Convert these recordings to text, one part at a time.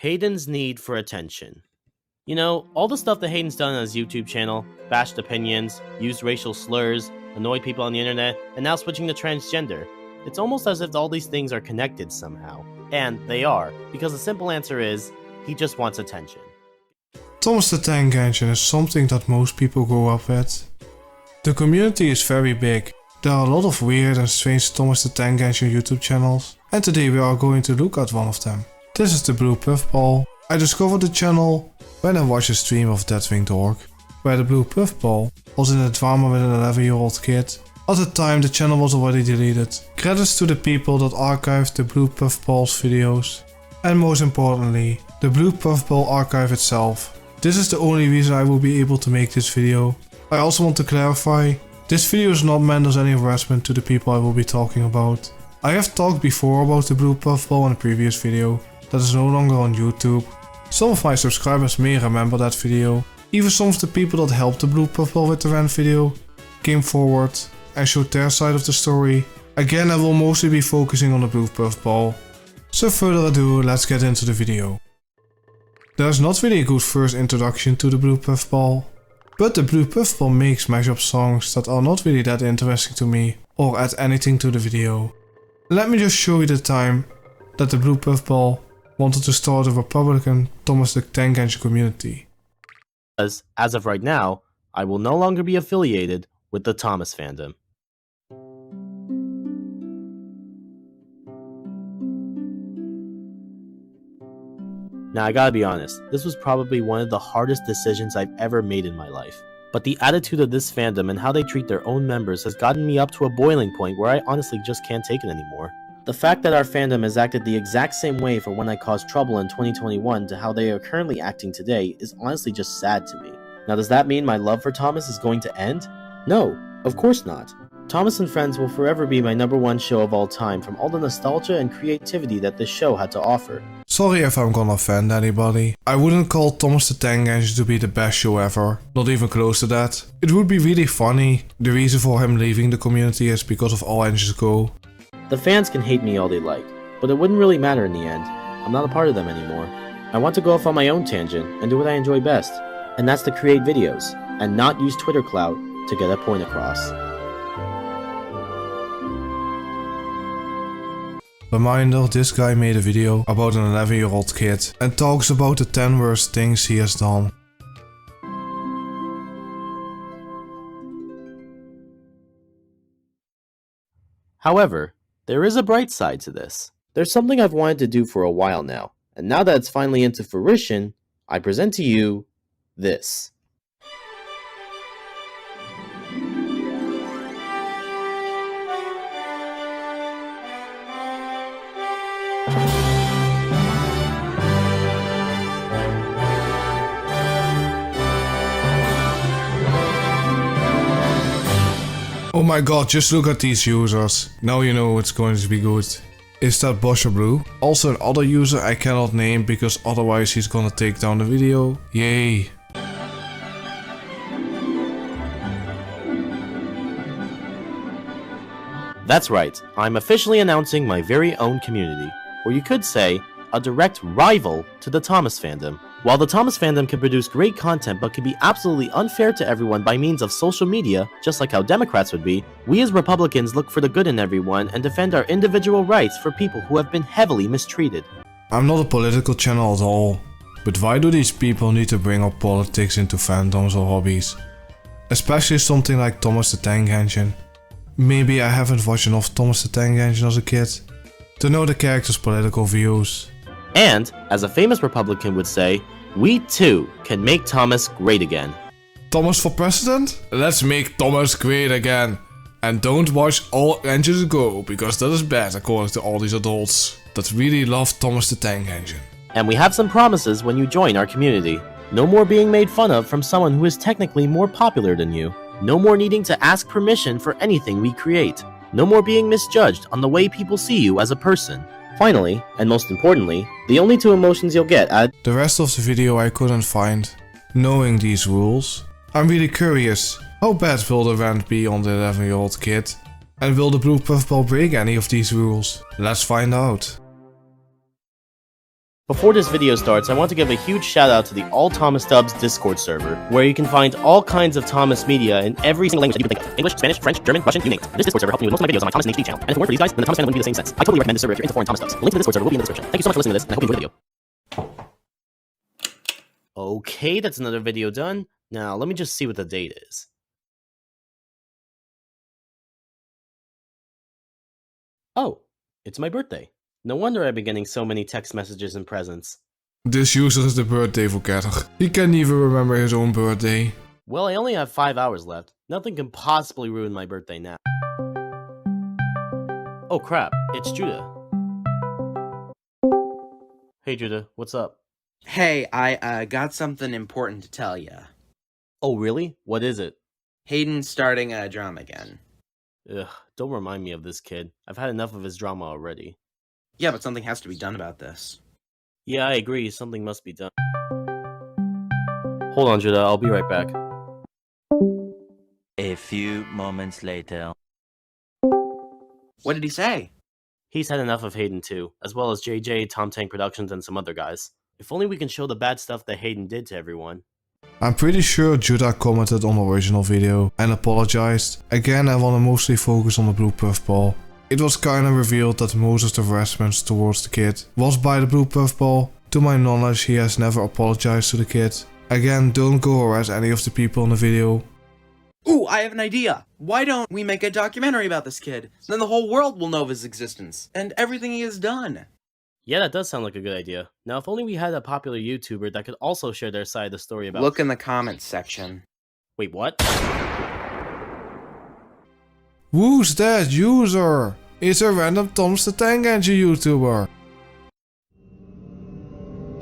Hayden's need for attention. You know, all the stuff that Hayden's done on his YouTube channel, bashed opinions, used racial slurs, annoyed people on the internet, and now switching to transgender. It's almost as if all these things are connected somehow. And they are, because the simple answer is, he just wants attention. Thomas the Tank Engine is something that most people grow up with. The community is very big. There are a lot of weird and strange Thomas the Tank Engine YouTube channels, and today we are going to look at one of them. This is the bluepuffball. I discovered the channel when I watched a stream of Deadwing Dog, where the bluepuffball was in a drama with an 11-year-old kid. At the time the channel was already deleted. Credits to the people that archived the bluepuffball's videos. And most importantly, the bluepuffball archive itself. This is the only reason I will be able to make this video. I also want to clarify, this video is not meant as any harassment to the people I will be talking about. I have talked before about the bluepuffball in a previous video that is no longer on YouTube. Some of my subscribers may remember that video. Even some of the people that helped the bluepuffball with the rant video came forward and showed their side of the story. Again, I will mostly be focusing on the bluepuffball. So further ado, let's get into the video. There's not really a good first introduction to the bluepuffball, but the bluepuffball makes mashup songs that are not really that interesting to me or add anything to the video. Let me just show you the time that the bluepuffball wanted to start a Republican Thomas the Tank Engine community. As of right now, I will no longer be affiliated with the Thomas fandom. Now I gotta be honest, this was probably one of the hardest decisions I've ever made in my life. But the attitude of this fandom and how they treat their own members has gotten me up to a boiling point where I honestly just can't take it anymore. The fact that our fandom has acted the exact same way for when I caused trouble in 2021 to how they are currently acting today is honestly just sad to me. Now does that mean my love for Thomas is going to end? No, of course not. Thomas and Friends will forever be my #1 show of all time from all the nostalgia and creativity that this show had to offer. Sorry if I'm gonna offend anybody. I wouldn't call Thomas the Tank Engine to be the best show ever. Not even close to that. It would be really funny. The reason for him leaving the community is because of All Engines Go. The fans can hate me all they like, but it wouldn't really matter in the end. I'm not a part of them anymore. I want to go off on my own tangent and do what I enjoy best, and that's to create videos, and not use Twitter clout to get a point across. Reminder, this guy made a video about an 11-year-old kid and talks about the 10 worst things he has done. However, there is a bright side to this. There's something I've wanted to do for a while now, and now that it's finally into fruition, I present to you this. Oh my god, just look at these users. Now you know it's going to be good. Is that Bosher Blue? Also another user I cannot name because otherwise he's gonna take down the video. Yay. That's right, I'm officially announcing my very own community, or you could say, a direct rival to the Thomas fandom. While the Thomas fandom can produce great content but can be absolutely unfair to everyone by means of social media, just like how Democrats would be, we as Republicans look for the good in everyone and defend our individual rights for people who have been heavily mistreated. I'm not a political channel at all, but why do these people need to bring up politics into fandoms or hobbies? Especially something like Thomas the Tank Engine. Maybe I haven't watched enough Thomas the Tank Engine as a kid to know the character's political views. And, as a famous Republican would say, we too can make Thomas great again. Thomas for president? Let's make Thomas great again. And don't watch All Engines Go, because that is bad according to all these adults that really love Thomas the Tank Engine. And we have some promises when you join our community. No more being made fun of from someone who is technically more popular than you. No more needing to ask permission for anything we create. No more being misjudged on the way people see you as a person. Finally, and most importantly, the only two emotions you'll get at the rest of the video I couldn't find. Knowing these rules, I'm really curious, how bad will the rant be on the 11-year-old kid? And will the bluepuffball break any of these rules? Let's find out. Before this video starts, I want to give a huge shout out to the All Thomas Dubs Discord server, where you can find all kinds of Thomas media in every single language that you can think of. English, Spanish, French, German, Russian, you name it. This Discord server helps me with most of my videos on my Thomas and HD channel. And if it weren't for these guys, then the Thomas channel wouldn't be the same sense. I totally recommend this server if you're into foreign Thomas dubs. The link to the Discord server will be in the description. Thank you so much for listening to this, and I hope you enjoy the video. Okay, that's another video done. Now, let me just see what the date is. Oh, it's my birthday. No wonder I've been getting so many text messages and presents. This user is the birthday forgetter. He can't even remember his own birthday. Well, I only have 5 hours left. Nothing can possibly ruin my birthday now. Oh crap, it's Judah. Hey Judah, what's up? Hey, I got something important to tell ya. Oh really? What is it? Hayden's starting a drama again. Ugh, don't remind me of this kid. I've had enough of his drama already. Yeah, but something has to be done about this. Yeah, I agree. Something must be done. Hold on, Judah. I'll be right back. A few moments later. What did he say? He's had enough of Hayden too, as well as JJ, Tom Tank Productions, and some other guys. If only we can show the bad stuff that Hayden did to everyone. I'm pretty sure Judah commented on the original video and apologized. Again, I wanna mostly focus on the bluepuffball. It was kinda revealed that most of the harassment towards the kid was by the bluepuffball. To my knowledge, he has never apologized to the kid. Again, don't go harass any of the people in the video. Ooh, I have an idea! Why don't we make a documentary about this kid? Then the whole world will know of his existence, and everything he has done. Yeah, that does sound like a good idea. Now, if only we had a popular YouTuber that could also share their side of the story about— Look in the comments section. Wait, what? Who's that user? It's a random Thomas the Tank Engine YouTuber.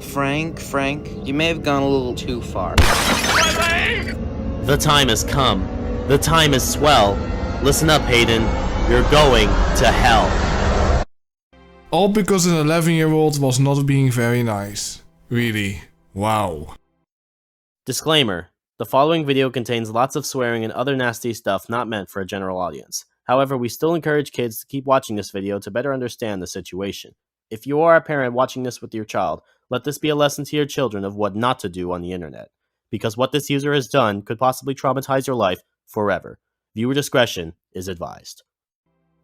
Frank, you may have gone a little too far. The time has come. The time is swell. Listen up, Hayden. You're going to hell. All because an 11-year-old was not being very nice. Really. Wow. Disclaimer. The following video contains lots of swearing and other nasty stuff not meant for a general audience. However, we still encourage kids to keep watching this video to better understand the situation. If you are a parent watching this with your child, let this be a lesson to your children of what not to do on the internet. Because what this user has done could possibly traumatize your life forever. Viewer discretion is advised.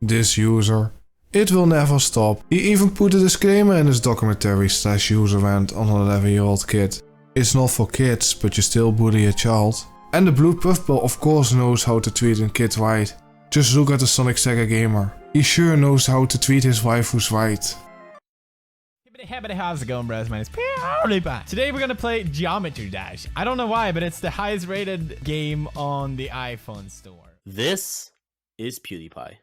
This user. It will never stop. He even put a disclaimer in his documentary / user rant on an 11-year-old kid. It's not for kids, but you still bully a child. And the bluepuffball of course knows how to treat a kid right. Just look at the Sonic Sega gamer. He sure knows how to treat his waifus right. How's it going, bros? My name is PewDiePie. Today we're gonna play Geometry Dash. I don't know why, but it's the highest rated game on the iPhone store. This is PewDiePie.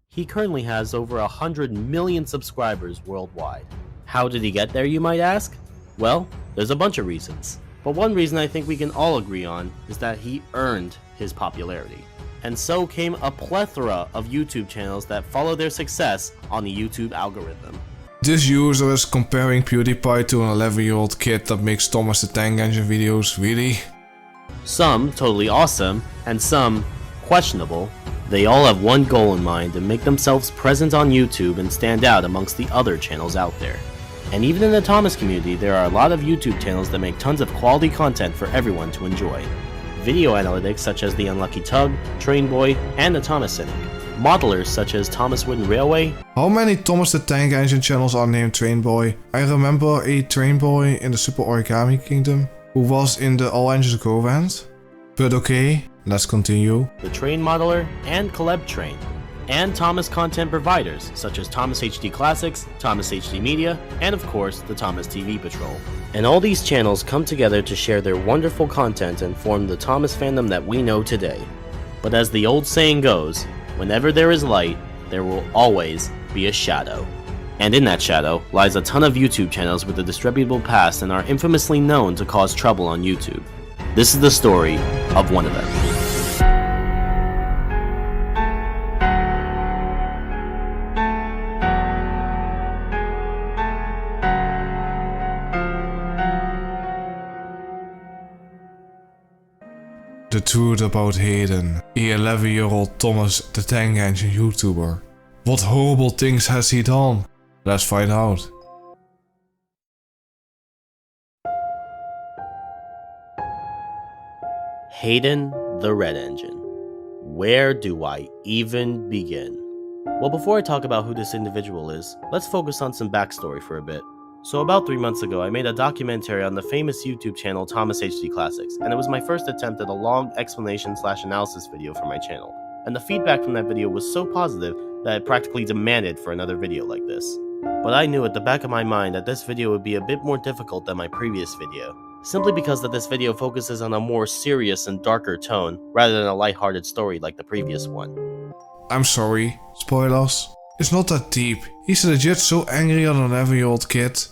He currently has over 100 million subscribers worldwide. How did he get there, you might ask? Well, there's a bunch of reasons. But one reason I think we can all agree on is that he earned his popularity. And so came a plethora of YouTube channels that follow their success on the YouTube algorithm. This user is comparing PewDiePie to an 11-year-old kid that makes Thomas the Tank Engine videos, really? Some totally awesome, and some questionable. They all have one goal in mind, to make themselves present on YouTube and stand out amongst the other channels out there. And even in the Thomas community, there are a lot of YouTube channels that make tons of quality content for everyone to enjoy. Video analytics such as The Unlucky Tug, Train Boy, and The Thomas Cynic. Modelers such as Thomas Wooden Railway. How many Thomas the Tank Engine channels are named Train Boy? I remember a Train Boy in the Super Origami Kingdom who was in the All Engines Go rant. But okay, let's continue. The Train Modeler and Collab Train. And Thomas content providers such as Thomas HD Classics, Thomas HD Media, and of course the Thomas TV Patrol. And all these channels come together to share their wonderful content and form the Thomas fandom that we know today. But as the old saying goes, whenever there is light, there will always be a shadow. And in that shadow lies a ton of YouTube channels with a disreputable past and are infamously known to cause trouble on YouTube. This is the story of one of them. The truth about Hayden, a 11-year-old Thomas the Tank Engine YouTuber. What horrible things has he done? Let's find out. Hayden the Red Engine. Where do I even begin? Well, before I talk about who this individual is, let's focus on some backstory for a bit. So about 3 months ago, I made a documentary on the famous YouTube channel Thomas HD Classics, and it was my first attempt at a long explanation/analysis video for my channel. And the feedback from that video was so positive that I practically demanded for another video like this. But I knew at the back of my mind that this video would be a bit more difficult than my previous video, simply because that this video focuses on a more serious and darker tone, rather than a lighthearted story like the previous one. I'm sorry, spoilers. It's not that deep. He's legit so angry at an 11-year-old kid.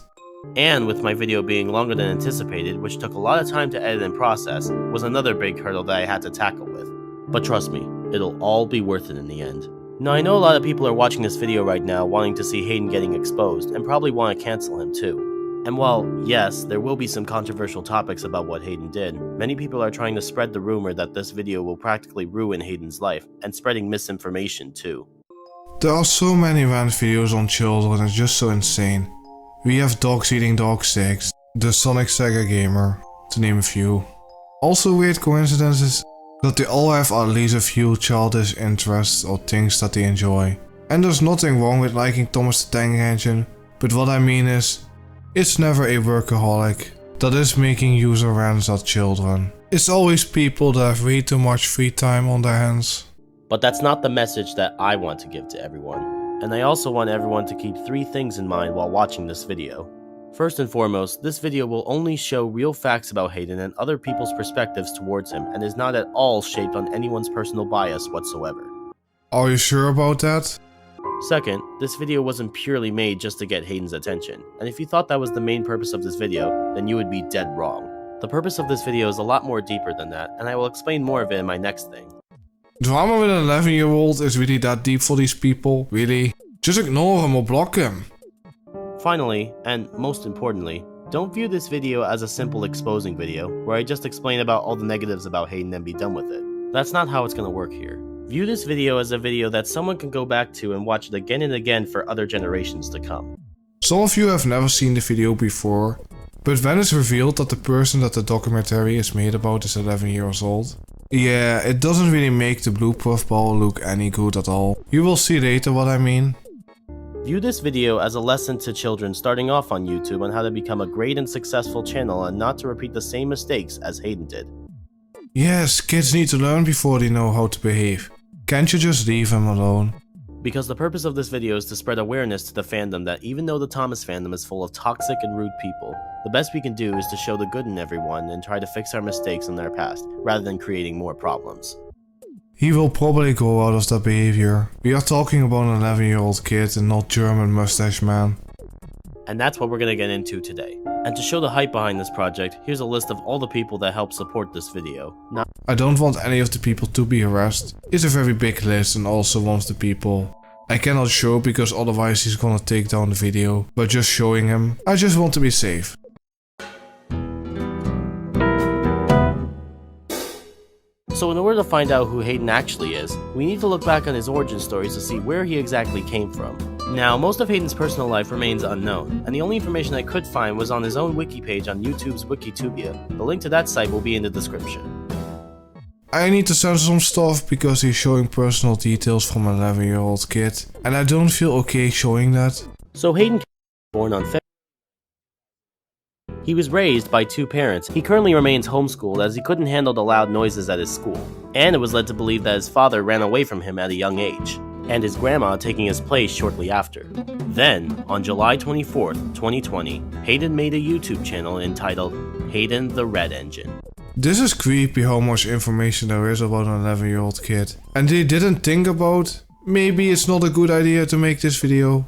And with my video being longer than anticipated, which took a lot of time to edit and process, was another big hurdle that I had to tackle with. But trust me, it'll all be worth it in the end. Now I know a lot of people are watching this video right now wanting to see Hayden getting exposed, and probably want to cancel him too. And while, yes, there will be some controversial topics about what Hayden did, many people are trying to spread the rumor that this video will practically ruin Hayden's life, and spreading misinformation too. There are so many rant videos on children, it's just so insane. We have dogs eating dog sticks, the Sonic Sega gamer, to name a few. Also weird coincidences that they all have at least a few childish interests or things that they enjoy. And there's nothing wrong with liking Thomas the Tank Engine, but what I mean is, it's never a workaholic that is making user rants at children. It's always people that have way too much free time on their hands. But that's not the message that I want to give to everyone. And I also want everyone to keep 3 things in mind while watching this video. First and foremost, this video will only show real facts about Hayden and other people's perspectives towards him, and is not at all shaped on anyone's personal bias whatsoever. Are you sure about that? Second, this video wasn't purely made just to get Hayden's attention, and if you thought that was the main purpose of this video, then you would be dead wrong. The purpose of this video is a lot more deeper than that, and I will explain more of it in my next thing. Drama with an 11-year-old is really that deep for these people? Really? Just ignore him or block him. Finally, and most importantly, don't view this video as a simple exposing video, where I just explain about all the negatives about Hayden and be done with it. That's not how it's gonna work here. View this video as a video that someone can go back to and watch it again and again for other generations to come. Some of you have never seen the video before, but when it's revealed that the person that the documentary is made about is 11 years old, yeah, it doesn't really make the bluepuffball look any good at all. You will see later what I mean. View this video as a lesson to children starting off on YouTube on how to become a great and successful channel and not to repeat the same mistakes as Hayden did. Yes, kids need to learn before they know how to behave. Can't you just leave him alone? Because the purpose of this video is to spread awareness to the fandom that even though the Thomas fandom is full of toxic and rude people, the best we can do is to show the good in everyone and try to fix our mistakes in their past, rather than creating more problems. He will probably grow out of that behavior. We are talking about an 11-year-old kid and not German mustache man. And that's what we're gonna get into today. And to show the hype behind this project, here's a list of all the people that help support this video. Now, I don't want any of the people to be harassed. It's a very big list and also one of the people I cannot show because otherwise he's gonna take down the video. But just showing him, I just want to be safe. so in order to find out who Hayden actually is, we need to look back on his origin stories to see where he exactly came from. Now, most of Hayden's personal life remains unknown, and the only information I could find was on his own wiki page on YouTube's Wikitubia. The link to that site will be in the description. I need to censor some stuff because he's showing personal details from an 11-year-old kid, and I don't feel okay showing that. So Hayden was born on February. He was raised by 2 parents. He currently remains homeschooled as he couldn't handle the loud noises at his school, and it was led to believe that his father ran away from him at a young age, and his grandma taking his place shortly after. Then, on July 24th, 2020, Hayden made a YouTube channel entitled Hayden the Red Engine. This is creepy how much information there is about an 11-year-old kid. And they didn't think about, maybe it's not a good idea to make this video.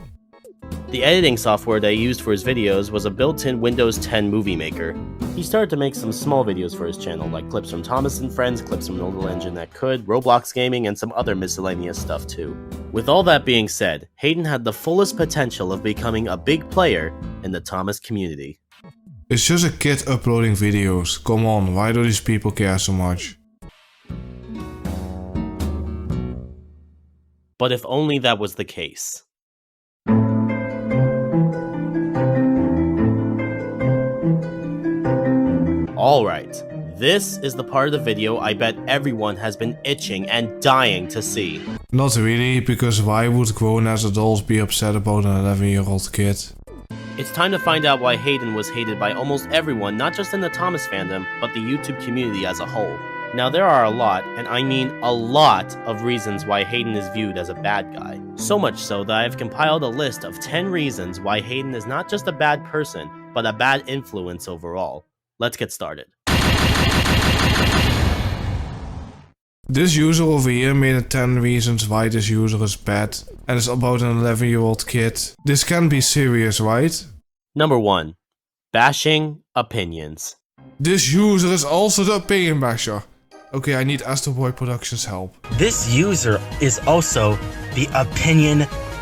The editing software that he used for his videos was a built-in Windows 10 movie maker. He started to make some small videos for his channel, like clips from Thomas and Friends, clips from Little Engine That Could, Roblox gaming, and some other miscellaneous stuff too. With all that being said, Hayden had the fullest potential of becoming a big player in the Thomas community. It's just a kid uploading videos. Come on, why do these people care so much? But if only that was the case. Alright, this is the part of the video I bet everyone has been itching and dying to see. Not really, because why would grown-ass adults be upset about an 11-year-old kid? It's time to find out why Hayden was hated by almost everyone, not just in the Thomas fandom, but the YouTube community as a whole. Now there are a lot, and I mean a lot, of reasons why Hayden is viewed as a bad guy. So much so that I have compiled a list of 10 reasons why Hayden is not just a bad person, but a bad influence overall. Let's get started. This user over here made a 10 reasons why this user is bad, and it's about an 11-year-old kid. This can be serious, right? Number 1. Bashing opinions. This user is also the opinion basher. Okay, I need Astro Boy Productions help. This user is also the opinion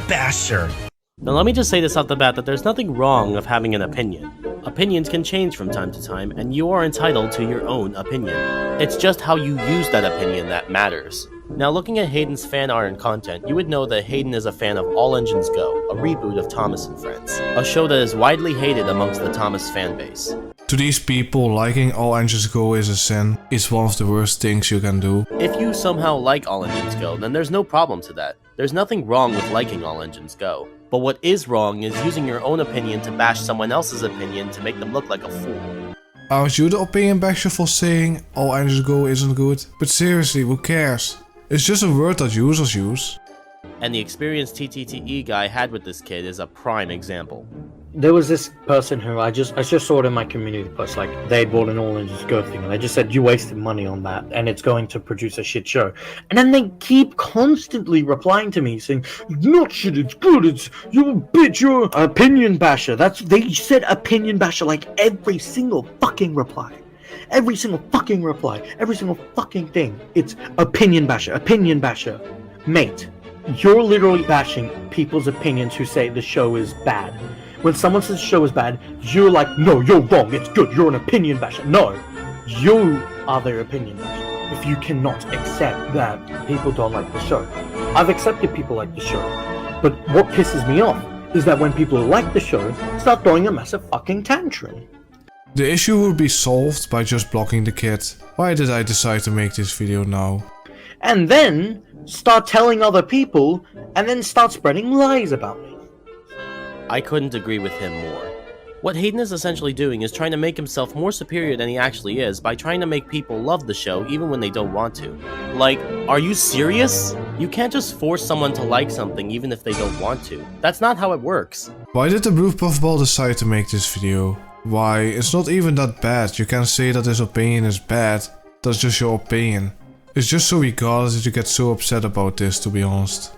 basher. Now let me just say this off the bat that there's nothing wrong of having an opinion. Opinions can change from time to time, and you are entitled to your own opinion. It's just how you use that opinion that matters. Now looking at Hayden's fan art and content, you would know that Hayden is a fan of All Engines Go, a reboot of Thomas and Friends, a show that is widely hated amongst the Thomas fanbase. To these people, liking All Engines Go is a sin. It's one of the worst things you can do. If you somehow like All Engines Go, then there's no problem to that. There's nothing wrong with liking All Engines Go. But what is wrong is using your own opinion to bash someone else's opinion to make them look like a fool. Aren't you the opinion basher for saying All Engines Go isn't good? But seriously, who cares? It's just a word that users use. And the experience TTTE guy had with this kid is a prime example. There was this person who I just saw it in my community post, like they bought an All Engines Go thing and they just said you wasted money on that and it's going to produce a shit show. And then they keep constantly replying to me saying, not shit, it's good, it's, you're a bitch, you're an opinion basher. They said opinion basher like every single fucking reply. Every single fucking reply, every single fucking thing. It's opinion basher, opinion basher. Mate, you're literally bashing people's opinions who say the show is bad. When someone says the show is bad, you're like, no, you're wrong, it's good, you're an opinion basher. No, you are their opinion basher. If you cannot accept that people don't like the show. I've accepted people like the show. But what pisses me off is that when people who like the show start throwing a massive fucking tantrum. The issue would be solved by just blocking the kid. Why did I decide to make this video now? And then start telling other people and then start spreading lies about me. I couldn't agree with him more. What Hayden is essentially doing is trying to make himself more superior than he actually is by trying to make people love the show even when they don't want to. Like, are you serious? You can't just force someone to like something even if they don't want to. That's not how it works. Why did the bluepuffball decide to make this video? Why, it's not even that bad. You can say that his opinion is bad. That's just your opinion. It's just so regardless that you get so upset about this, to be honest.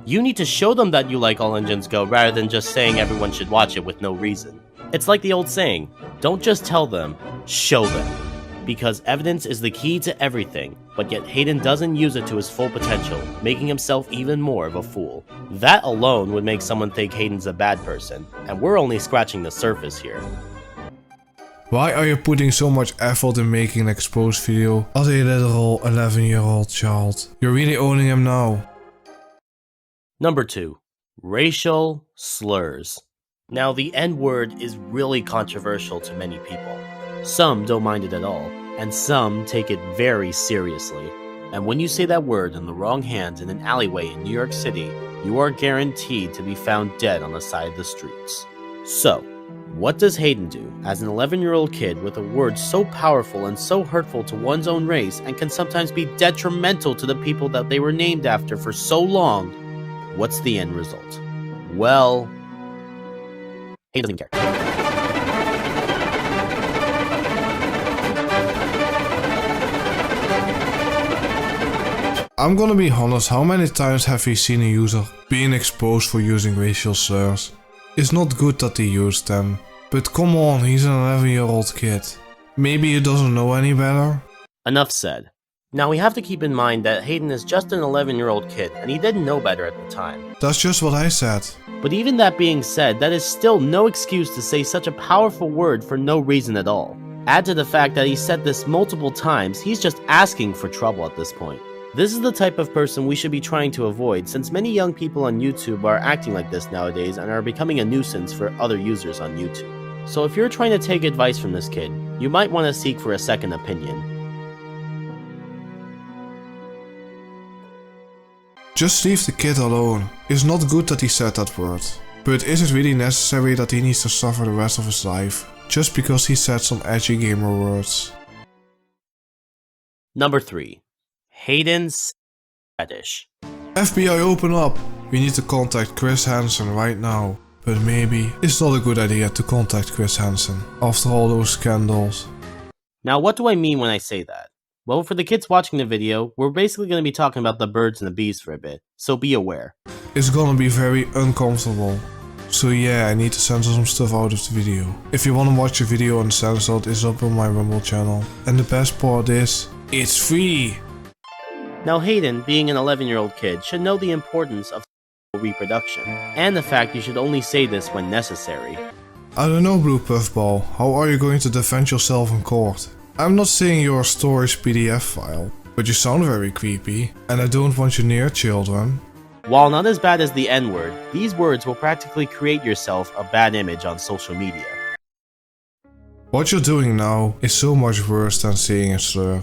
You need to show them that you like All Engines Go rather than just saying everyone should watch it with no reason. It's like the old saying, don't just tell them, show them. Because evidence is the key to everything, but yet Hayden doesn't use it to his full potential, making himself even more of a fool. That alone would make someone think Hayden's a bad person, and we're only scratching the surface here. Why are you putting so much effort in making an exposed video as a literal 11-year-old child? You're really owning him now. Number 2. Racial slurs. Now the N-word is really controversial to many people. Some don't mind it at all, and some take it very seriously. And when you say that word in the wrong hands in an alleyway in New York City, you are guaranteed to be found dead on the side of the streets. So, what does Hayden do as an 11-year-old kid with a word so powerful and so hurtful to one's own race and can sometimes be detrimental to the people that they were named after for so long? What's the end result? Well, Hayden doesn't even care. I'm gonna be honest, how many times have we seen a user being exposed for using racial slurs? It's not good that he used them, but come on, he's an 11-year-old kid. Maybe he doesn't know any better? Enough said. Now we have to keep in mind that Hayden is just an 11-year-old kid and he didn't know better at the time. That's just what I said. But even that being said, that is still no excuse to say such a powerful word for no reason at all. Add to the fact that he said this multiple times, he's just asking for trouble at this point. This is the type of person we should be trying to avoid, since many young people on YouTube are acting like this nowadays and are becoming a nuisance for other users on YouTube. So if you're trying to take advice from this kid, you might want to seek for a second opinion. Just leave the kid alone. It's not good that he said that word. But is it really necessary that he needs to suffer the rest of his life just because he said some edgy gamer words? Number 3. Hayden's fetish. FBI, open up! We need to contact Chris Hansen right now. But maybe it's not a good idea to contact Chris Hansen after all those scandals. Now what do I mean when I say that? Well, for the kids watching the video, we're basically going to be talking about the birds and the bees for a bit, so be aware. It's gonna be very uncomfortable. So yeah, I need to censor some stuff out of the video. If you wanna watch the video uncensored, it's up on my Rumble channel. And the best part is, it's free! Now Hayden, being an 11-year-old kid, should know the importance of reproduction, and the fact you should only say this when necessary. I don't know, bluepuffball, how are you going to defend yourself in court? I'm not saying you're a storage PDF file, but you sound very creepy, and I don't want you near children. While not as bad as the N-word, these words will practically create yourself a bad image on social media. What you're doing now is so much worse than saying a slur.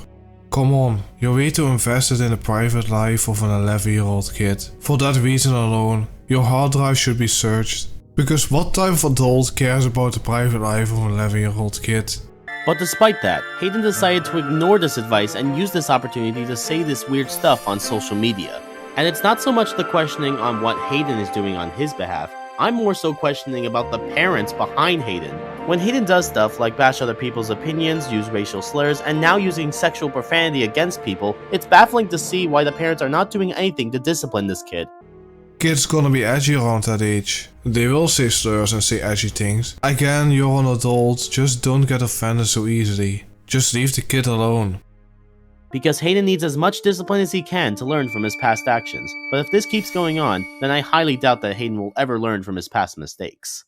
Come on, you're way too invested in the private life of an 11-year-old kid. For that reason alone, your hard drive should be searched. Because what type of adult cares about the private life of an 11-year-old kid? But despite that, Hayden decided to ignore this advice and use this opportunity to say this weird stuff on social media. And it's not so much the questioning on what Hayden is doing on his behalf, I'm more so questioning about the parents behind Hayden. When Hayden does stuff like bash other people's opinions, use racial slurs, and now using sexual profanity against people, it's baffling to see why the parents are not doing anything to discipline this kid. Kids gonna be edgy around that age. They will say slurs and say edgy things. Again, you're an adult, just don't get offended so easily. Just leave the kid alone. Because Hayden needs as much discipline as he can to learn from his past actions, but if this keeps going on, then I highly doubt that Hayden will ever learn from his past mistakes.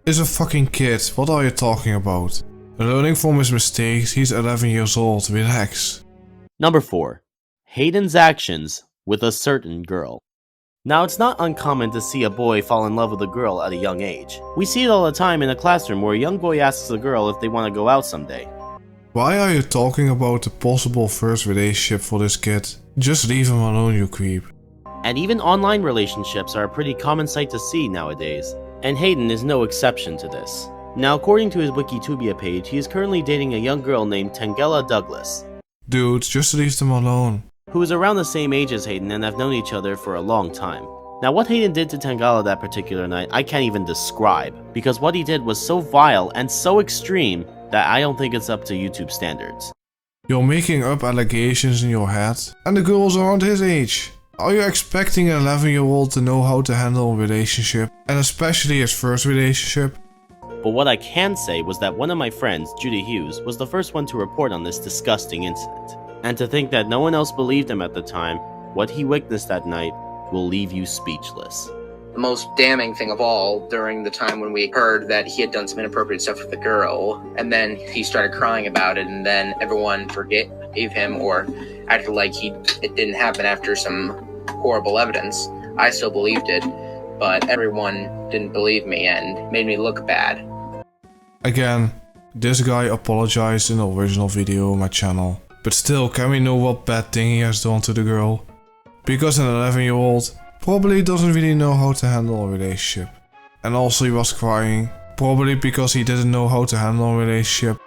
He's a fucking kid, what are you talking about? Learning from his mistakes, he's 11 years old, relax. Number 4. Hayden's actions with a certain girl. Now, it's not uncommon to see a boy fall in love with a girl at a young age. We see it all the time in a classroom where a young boy asks a girl if they want to go out someday. Why are you talking about the possible first relationship for this kid? Just leave him alone, you creep. And even online relationships are a pretty common sight to see nowadays, and Hayden is no exception to this. Now, according to his Wikitubia page, he is currently dating a young girl named Tangela Douglas. Dude, just leave them alone. Who is around the same age as Hayden and have known each other for a long time. Now, what Hayden did to Tangela that particular night, I can't even describe, because what he did was so vile and so extreme that I don't think it's up to YouTube standards. You're making up allegations in your head, and the girl's around his age. Are you expecting an 11-year-old to know how to handle a relationship, and especially his first relationship? But what I can say was that one of my friends, Judy Hughes, was the first one to report on this disgusting incident. And to think that no one else believed him at the time, what he witnessed that night will leave you speechless. The most damning thing of all, during the time when we heard that he had done some inappropriate stuff with the girl, and then he started crying about it, and then everyone forgave him or acted like it didn't happen after some horrible evidence. I still believed it, but everyone didn't believe me and made me look bad. Again, this guy apologized in the original video on my channel. But still, can we know what bad thing he has done to the girl? Because an 11-year-old probably doesn't really know how to handle a relationship. And also he was crying, probably because he didn't know how to handle a relationship.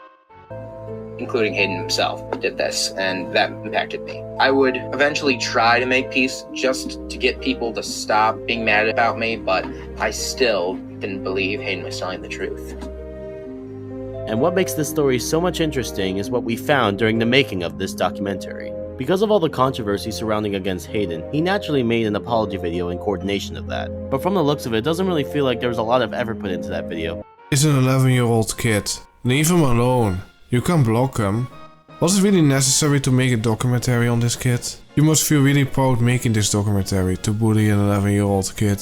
Including Hayden himself did this, and that impacted me. I would eventually try to make peace just to get people to stop being mad about me, but I still didn't believe Hayden was telling the truth. And what makes this story so much interesting is what we found during the making of this documentary. Because of all the controversy surrounding against Hayden, he naturally made an apology video in coordination of that. But from the looks of it, doesn't really feel like there was a lot of effort put into that video. He's an 11-year-old kid. Leave him alone. You can block him. Was it really necessary to make a documentary on this kid? You must feel really proud making this documentary to bully an 11-year-old kid.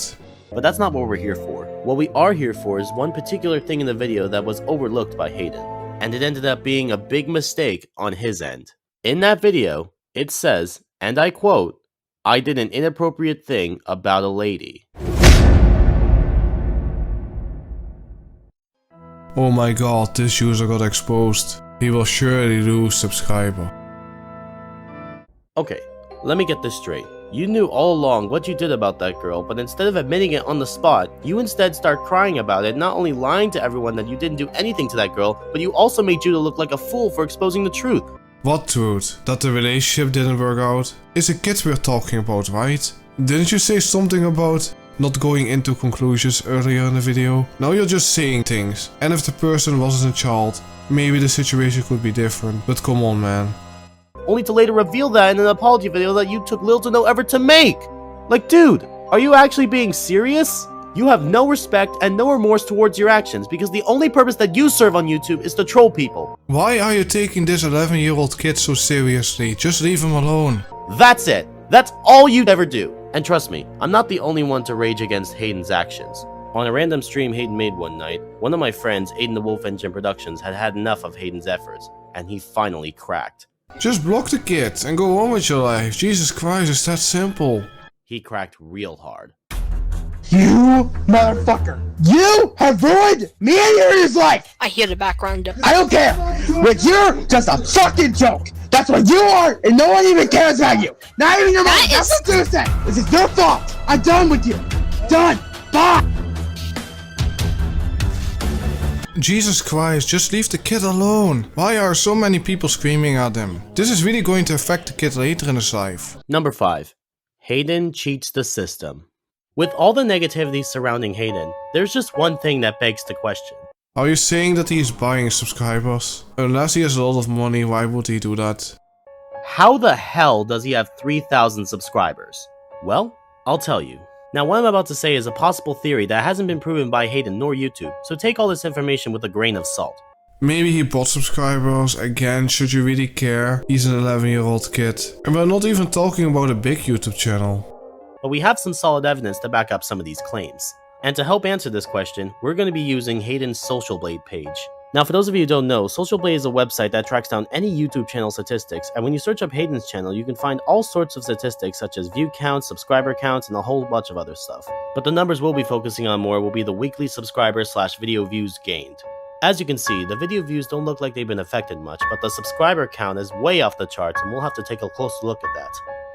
But that's not what we're here for. What we are here for is one particular thing in the video that was overlooked by Hayden. And it ended up being a big mistake on his end. In that video, it says, and I quote, "I did an inappropriate thing about a lady." Oh my god, this user got exposed. He will surely lose subscriber. Okay, let me get this straight. You knew all along what you did about that girl, but instead of admitting it on the spot, you instead start crying about it, not only lying to everyone that you didn't do anything to that girl, but you also made Judah look like a fool for exposing the truth. What truth? That the relationship didn't work out? It's a kid we're talking about, right? Didn't you say something about not going into conclusions earlier in the video? Now you're just saying things. And if the person wasn't a child, maybe the situation could be different. But come on, man. Only to later reveal that in an apology video that you took little to no effort to make. Like, dude, are you actually being serious? You have no respect and no remorse towards your actions because the only purpose that you serve on YouTube is to troll people. Why are you taking this 11-year-old kid so seriously? Just leave him alone. That's it. That's all you'd ever do. And trust me, I'm not the only one to rage against Hayden's actions. On a random stream Hayden made one night, one of my friends, Hayden the Wolf Engine Productions, had had enough of Hayden's efforts, and he finally cracked. Just block the kid and go on with your life. Jesus Christ, it's that simple. He cracked real hard. You motherfucker! You have ruined me and Yuri's life! I hear the background. I don't care! But you're just a fucking joke! That's what you are, and no one even cares about you! Not even your mom! That's what you're saying! This is your fault! I'm done with you! Done! Bye! Jesus Christ, just leave the kid alone. Why are so many people screaming at him? This is really going to affect the kid later in his life. Number 5. Hayden cheats the system. With all the negativity surrounding Hayden, there's just one thing that begs the question. Are you saying that he is buying subscribers? Unless he has a lot of money, why would he do that? How the hell does he have 3,000 subscribers? Well, I'll tell you. Now, what I'm about to say is a possible theory that hasn't been proven by Hayden nor YouTube, so take all this information with a grain of salt. Maybe he bought subscribers. Again, should you really care? He's an 11-year-old kid. And we're not even talking about a big YouTube channel. But we have some solid evidence to back up some of these claims. And to help answer this question, we're going to be using Hayden's Social Blade page. Now, for those of you who don't know, Social Blade is a website that tracks down any YouTube channel statistics, and when you search up Hayden's channel, you can find all sorts of statistics such as view counts, subscriber counts, and a whole bunch of other stuff. But the numbers we'll be focusing on more will be the weekly subscribers/video views gained. As you can see, the video views don't look like they've been affected much, but the subscriber count is way off the charts, and we'll have to take a close look at that.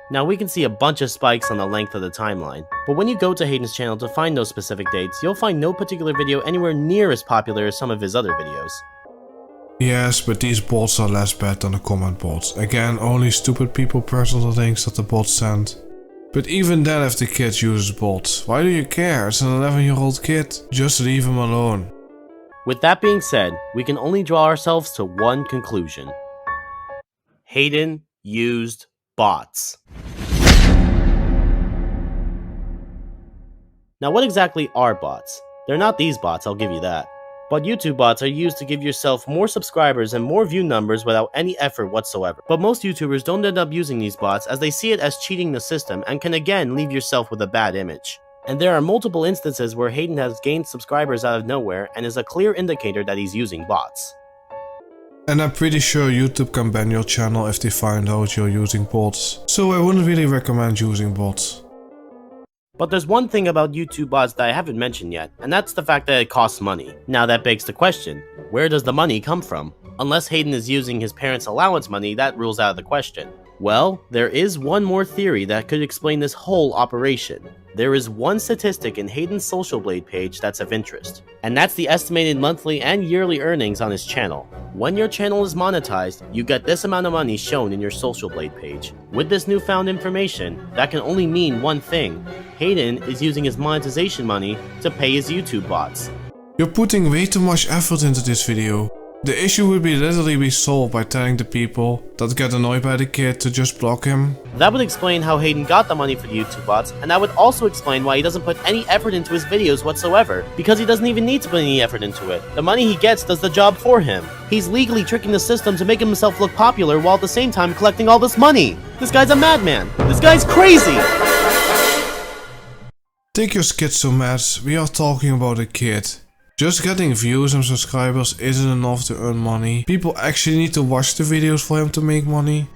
Now, we can see a bunch of spikes on the length of the timeline, but when you go to Hayden's channel to find those specific dates, you'll find no particular video anywhere near as popular as some of his other videos. Yes, but these bots are less bad than the comment bots. Again, only stupid people press on the links that the bots send. But even then, if the kid uses bots, why do you care? It's an 11-year-old kid. Just leave him alone. With that being said, we can only draw ourselves to one conclusion. Hayden used bots. Now, what exactly are bots? They're not these bots, I'll give you that. But YouTube bots are used to give yourself more subscribers and more view numbers without any effort whatsoever. But most YouTubers don't end up using these bots as they see it as cheating the system and can again leave yourself with a bad image. And there are multiple instances where Hayden has gained subscribers out of nowhere and is a clear indicator that he's using bots. And I'm pretty sure YouTube can ban your channel if they find out you're using bots. So I wouldn't really recommend using bots. But there's one thing about YouTube bots that I haven't mentioned yet, and that's the fact that it costs money. Now that begs the question, where does the money come from? Unless Hayden is using his parents' allowance money, that rules out the question. Well, there is one more theory that could explain this whole operation. There is one statistic in Hayden's Social Blade page that's of interest, and that's the estimated monthly and yearly earnings on his channel. When your channel is monetized, you get this amount of money shown in your Social Blade page. With this newfound information, that can only mean one thing. Hayden is using his monetization money to pay his YouTube bots. You're putting way too much effort into this video. The issue would be literally be solved by telling the people that get annoyed by the kid to just block him. That would explain how Hayden got the money for the YouTube bots, and that would also explain why he doesn't put any effort into his videos whatsoever, because he doesn't even need to put any effort into it. The money he gets does the job for him. He's legally tricking the system to make himself look popular while at the same time collecting all this money. This guy's a madman. This guy's crazy. Take your schizomads, we are talking about a kid. Just getting views and subscribers isn't enough to earn money. People actually need to watch the videos for him to make money.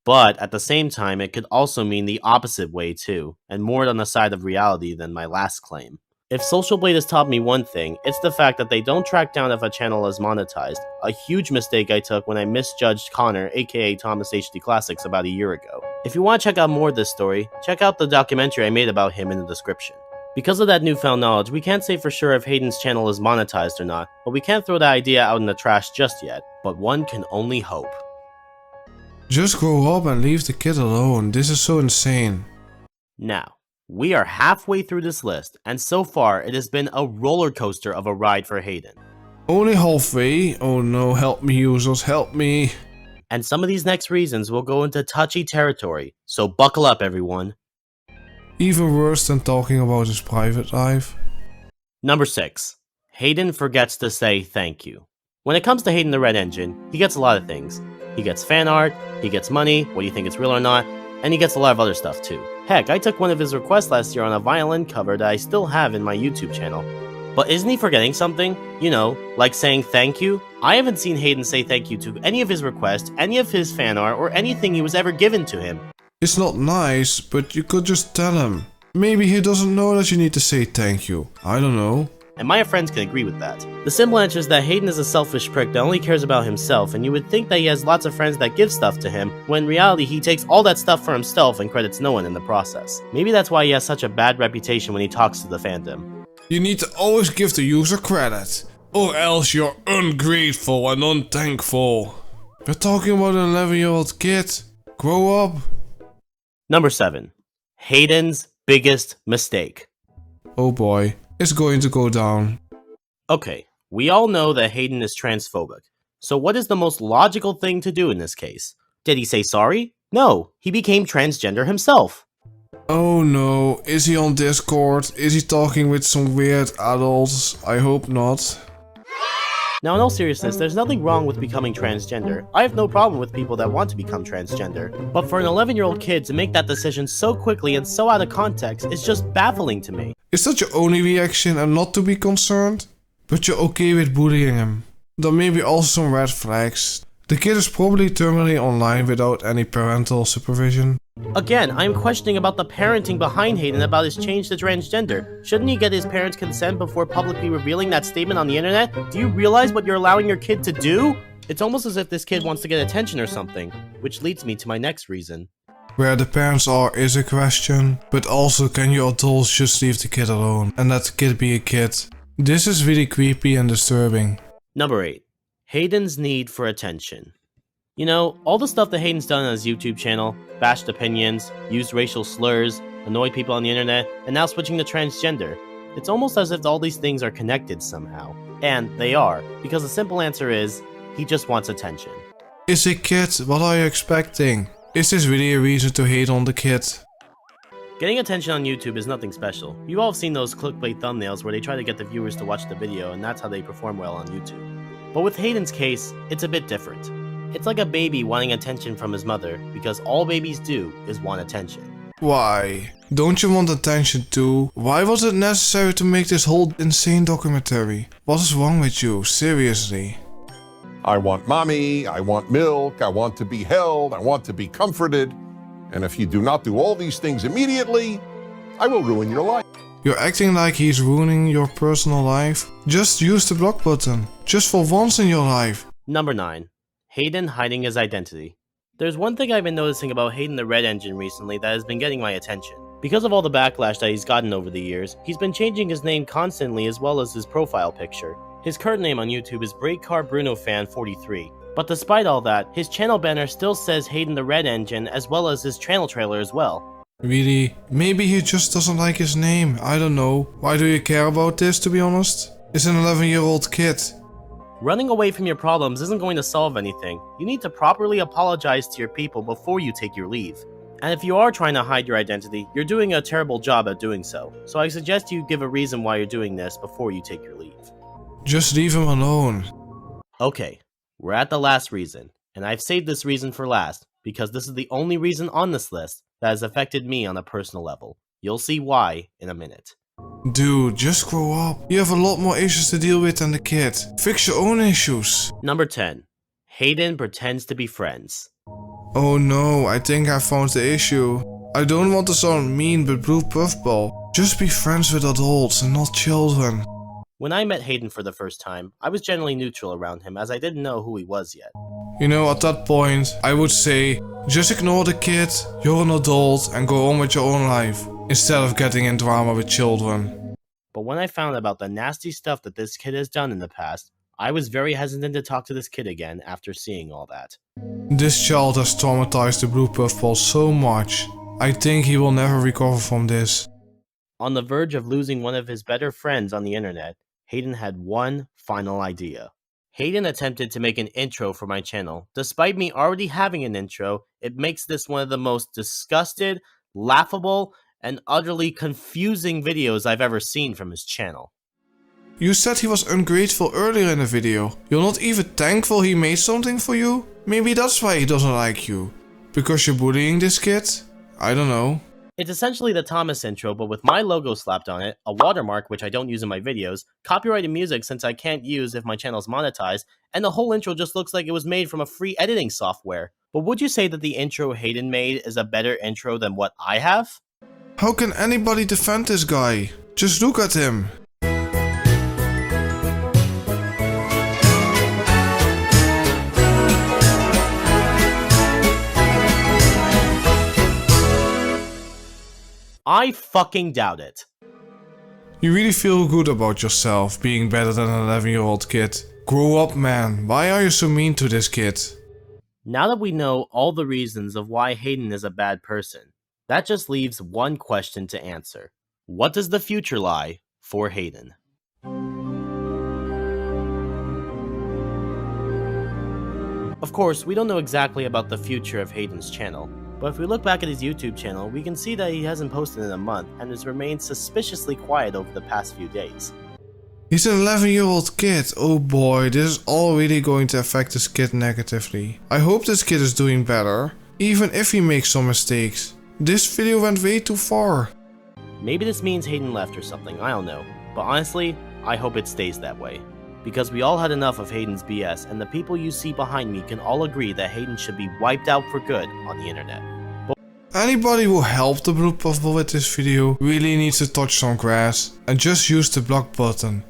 But at the same time, it could also mean the opposite way too, and more on the side of reality than my last claim. If Social Blade has taught me one thing, it's the fact that they don't track down if a channel is monetized, a huge mistake I took when I misjudged Connor, aka Thomas HD Classics, about a year ago. If you want to check out more of this story, check out the documentary I made about him in the description. Because of that newfound knowledge, we can't say for sure if Hayden's channel is monetized or not, but we can't throw that idea out in the trash just yet, but one can only hope. Just grow up and leave the kid alone. This is so insane. Now, we are halfway through this list, and so far it has been a roller coaster of a ride for Hayden. Only halfway? Oh no, help me users, help me. And some of these next reasons will go into touchy territory, so buckle up everyone. Even worse than talking about his private life. Number 6. Hayden forgets to say thank you. When it comes to Hayden the Red Engine, he gets a lot of things. He gets fan art, he gets money, whether you think it's real or not, and he gets a lot of other stuff too. Heck, I took one of his requests last year on a violin cover that I still have in my YouTube channel. But isn't he forgetting something? You know, like saying thank you? I haven't seen Hayden say thank you to any of his requests, any of his fan art, or anything he was ever given to him. It's not nice, but you could just tell him. Maybe he doesn't know that you need to say thank you. I don't know. And my friends can agree with that. The simple answer is that Hayden is a selfish prick that only cares about himself, and you would think that he has lots of friends that give stuff to him, when in reality he takes all that stuff for himself and credits no one in the process. Maybe that's why he has such a bad reputation when he talks to the fandom. You need to always give the user credit, or else you're ungrateful and unthankful. We're talking about an 11-year-old kid. Grow up. Number 7. Hayden's biggest mistake. Oh boy, it's going to go down. Okay, we all know that Hayden is transphobic. So what is the most logical thing to do in this case? Did he say sorry? No, he became transgender himself. Oh no, is he on Discord? Is he talking with some weird adults? I hope not. Now in all seriousness, there's nothing wrong with becoming transgender. I have no problem with people that want to become transgender. But for an 11-year-old kid to make that decision so quickly and so out of context is just baffling to me. Is that your only reaction and not to be concerned? But you're okay with bullying him? There may be also some red flags. The kid is probably terminally online without any parental supervision. Again, I'm questioning about the parenting behind Hayden about his change to transgender. Shouldn't he get his parents' consent before publicly revealing that statement on the internet? Do you realize what you're allowing your kid to do? It's almost as if this kid wants to get attention or something, which leads me to my next reason. Where the parents are is a question, but also can you adults just leave the kid alone and let the kid be a kid? This is really creepy and disturbing. Number 8. Hayden's need for attention. You know, all the stuff that Hayden's done on his YouTube channel, bashed opinions, used racial slurs, annoyed people on the internet, and now switching to transgender. It's almost as if all these things are connected somehow. And they are, because the simple answer is, he just wants attention. Is a kid, what are you expecting? Is this really a reason to hate on the kid? Getting attention on YouTube is nothing special. You've all seen those clickbait thumbnails where they try to get the viewers to watch the video and that's how they perform well on YouTube. But with Hayden's case, it's a bit different. It's like a baby wanting attention from his mother, because all babies do is want attention. Why? Don't you want attention too? Why was it necessary to make this whole insane documentary? What is wrong with you? Seriously? I want mommy, I want milk, I want to be held, I want to be comforted. And if you do not do all these things immediately, I will ruin your life. You're acting like he's ruining your personal life? Just use the block button. Just for once in your life. Number 9. Hayden hiding his identity. There's one thing I've been noticing about Hayden the Red Engine recently that has been getting my attention. Because of all the backlash that he's gotten over the years, he's been changing his name constantly as well as his profile picture. His current name on YouTube is BreakCarBrunoFan43. But despite all that, his channel banner still says Hayden the Red Engine as well as his channel trailer as well. Really? Maybe he just doesn't like his name, I don't know. Why do you care about this, to be honest? It's an 11-year-old kid. Running away from your problems isn't going to solve anything. You need to properly apologize to your people before you take your leave. And if you are trying to hide your identity, you're doing a terrible job at doing so. So I suggest you give a reason why you're doing this before you take your leave. Just leave him alone. Okay, we're at the last reason. And I've saved this reason for last, because this is the only reason on this list that has affected me on a personal level. You'll see why in a minute. Dude, just grow up. You have a lot more issues to deal with than the kid. Fix your own issues. Number 10. Hayden pretends to be friends. Oh no, I think I found the issue. I don't want to sound mean, but bluepuffball, just be friends with adults and not children. When I met Hayden for the first time, I was generally neutral around him as I didn't know who he was yet. You know, at that point, I would say, just ignore the kid, you're an adult and go on with your own life, instead of getting in drama with children. But when I found about the nasty stuff that this kid has done in the past, I was very hesitant to talk to this kid again after seeing all that. This child has traumatized the bluepuffball so much. I think he will never recover from this. On the verge of losing one of his better friends on the internet, Hayden had one final idea. Hayden attempted to make an intro for my channel. Despite me already having an intro, it makes this one of the most disgusted, laughable, and utterly confusing videos I've ever seen from his channel. You said he was ungrateful earlier in the video. You're not even thankful he made something for you? Maybe that's why he doesn't like you. Because you're bullying this kid? I don't know. It's essentially the Thomas intro, but with my logo slapped on it, a watermark which I don't use in my videos, copyrighted music since I can't use if my channel's monetized, and the whole intro just looks like it was made from a free editing software. But would you say that the intro Hayden made is a better intro than what I have? How can anybody defend this guy? Just look at him. I fucking doubt it. You really feel good about yourself being better than an 11-year-old kid. Grow up, man. Why are you so mean to this kid? Now that we know all the reasons of why Hayden is a bad person, that just leaves one question to answer. What does the future lie for Hayden? Of course, we don't know exactly about the future of Hayden's channel, but if we look back at his YouTube channel, we can see that he hasn't posted in a month and has remained suspiciously quiet over the past few days. He's an 11-year-old kid. Oh boy, this is all really going to affect this kid negatively. I hope this kid is doing better, even if he makes some mistakes. This video went way too far. Maybe this means Hayden left or something, I don't know. But honestly, I hope it stays that way. Because we all had enough of Hayden's BS, and the people you see behind me can all agree that Hayden should be wiped out for good on the internet. Anybody who helped the bluepuffball with this video really needs to touch some grass and just use the block button.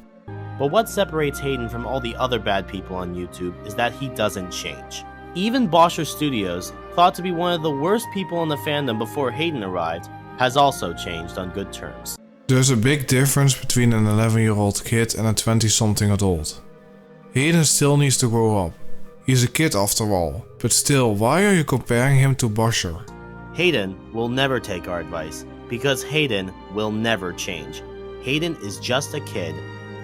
But what separates Hayden from all the other bad people on YouTube is that he doesn't change. Even Bosher Studios, thought to be one of the worst people in the fandom before Hayden arrived, has also changed on good terms. There's a big difference between an 11-year-old kid and a 20-something adult. Hayden still needs to grow up. He's a kid after all, but still, why are you comparing him to Bosher? Hayden will never take our advice, because Hayden will never change. Hayden is just a kid,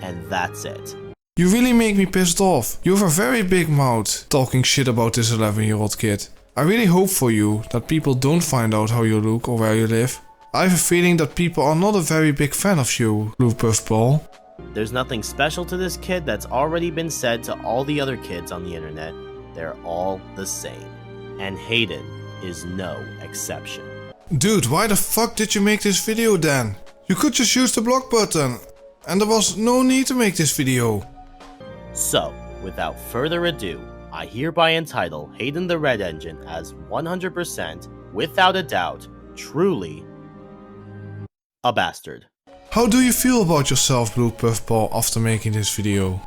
and that's it. You really make me pissed off. You have a very big mouth, talking shit about this 11-year-old kid. I really hope for you that people don't find out how you look or where you live. I have a feeling that people are not a very big fan of you, bluepuffball. There's nothing special to this kid that's already been said to all the other kids on the internet. They're all the same. And Hayden is no exception. Dude, why the fuck did you make this video then? You could just use the block button. And there was no need to make this video. So, without further ado, I hereby entitle Hayden the Red Engine as 100%, without a doubt, truly a bastard. How do you feel about yourself, bluepuffball, after making this video?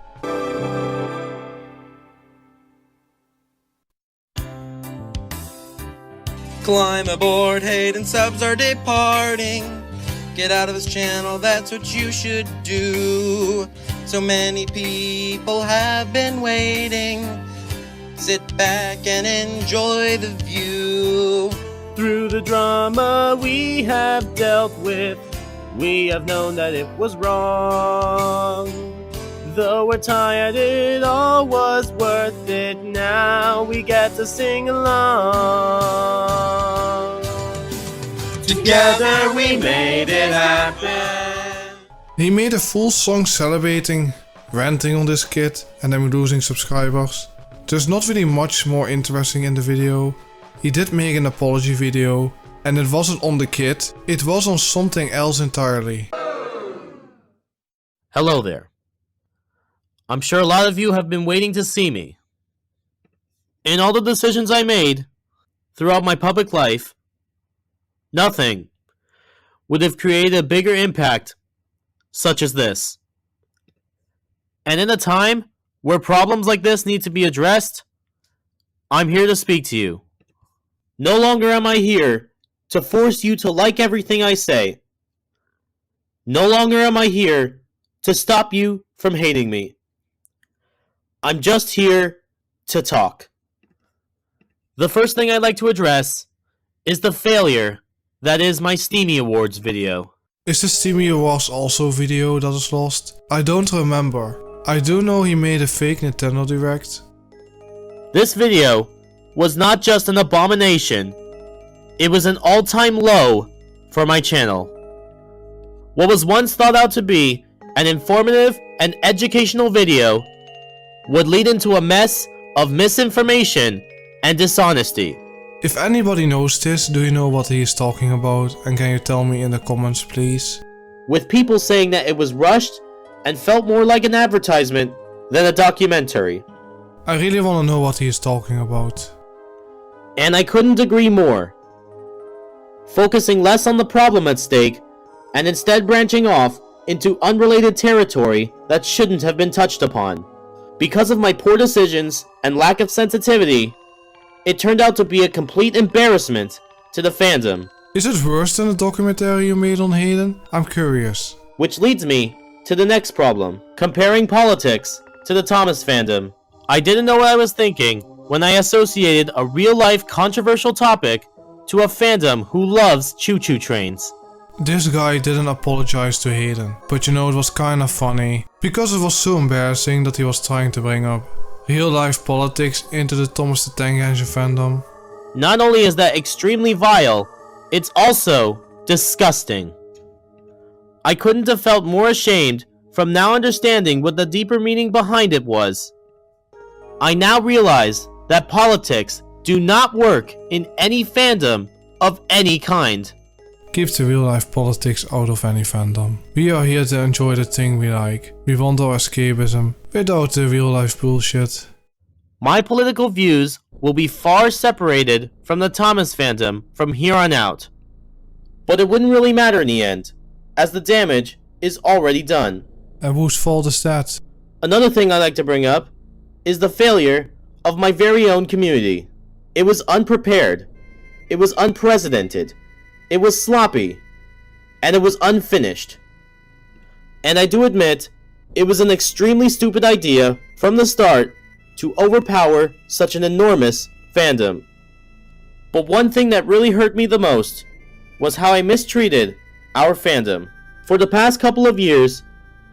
Climb aboard, Hayden subs are departing. Get out of his channel, that's what you should do. So many people have been waiting. Sit back and enjoy the view. Through the drama we have dealt with, we have known that it was wrong. Though we're tired, it all was worth it. Now we get to sing along. Together we made it happen. He made a full song celebrating, ranting on this kid and them losing subscribers. There's not really much more interesting in the video. He did make an apology video, and it wasn't on the kid, it was on something else entirely. Hello there. I'm sure a lot of you have been waiting to see me. In all the decisions I made, throughout my public life, nothing would have created a bigger impact such as this. And in a time where problems like this need to be addressed, I'm here to speak to you. No longer am I here to force you to like everything I say. No longer am I here to stop you from hating me. I'm just here to talk. The first thing I'd like to address is the failure that is my Steamy Awards video. Is the Steamy Awards also a video that is lost? I don't remember. I do know he made a fake Nintendo Direct. This video was not just an abomination, it was an all-time low for my channel. What was once thought out to be an informative and educational video would lead into a mess of misinformation and dishonesty. If anybody knows this, do you know what he is talking about, and can you tell me in the comments please? With people saying that it was rushed and felt more like an advertisement than a documentary. I really want to know what he is talking about. And I couldn't agree more. Focusing less on the problem at stake, and instead branching off into unrelated territory that shouldn't have been touched upon. Because of my poor decisions and lack of sensitivity, it turned out to be a complete embarrassment to the fandom. Is it worse than the documentary you made on Hayden? I'm curious. Which leads me to the next problem, comparing politics to the Thomas fandom. I didn't know what I was thinking when I associated a real-life controversial topic to a fandom who loves choo-choo trains. This guy didn't apologize to Hayden, but you know, it was kinda funny, because it was so embarrassing that he was trying to bring up real-life politics into the Thomas the Tank Engine fandom. Not only is that extremely vile, it's also disgusting. I couldn't have felt more ashamed from now understanding what the deeper meaning behind it was. I now realize that politics do not work in any fandom of any kind. Keep the real life politics out of any fandom. We are here to enjoy the thing we like. We want our escapism without the real life bullshit. My political views will be far separated from the Thomas fandom from here on out. But it wouldn't really matter in the end, as the damage is already done. And whose fault is that? Another thing I'd like to bring up is the failure of my very own community. It was unprepared. It was unprecedented. It was sloppy, and it was unfinished. And I do admit, it was an extremely stupid idea from the start to overpower such an enormous fandom. But one thing that really hurt me the most was how I mistreated our fandom. For the past couple of years,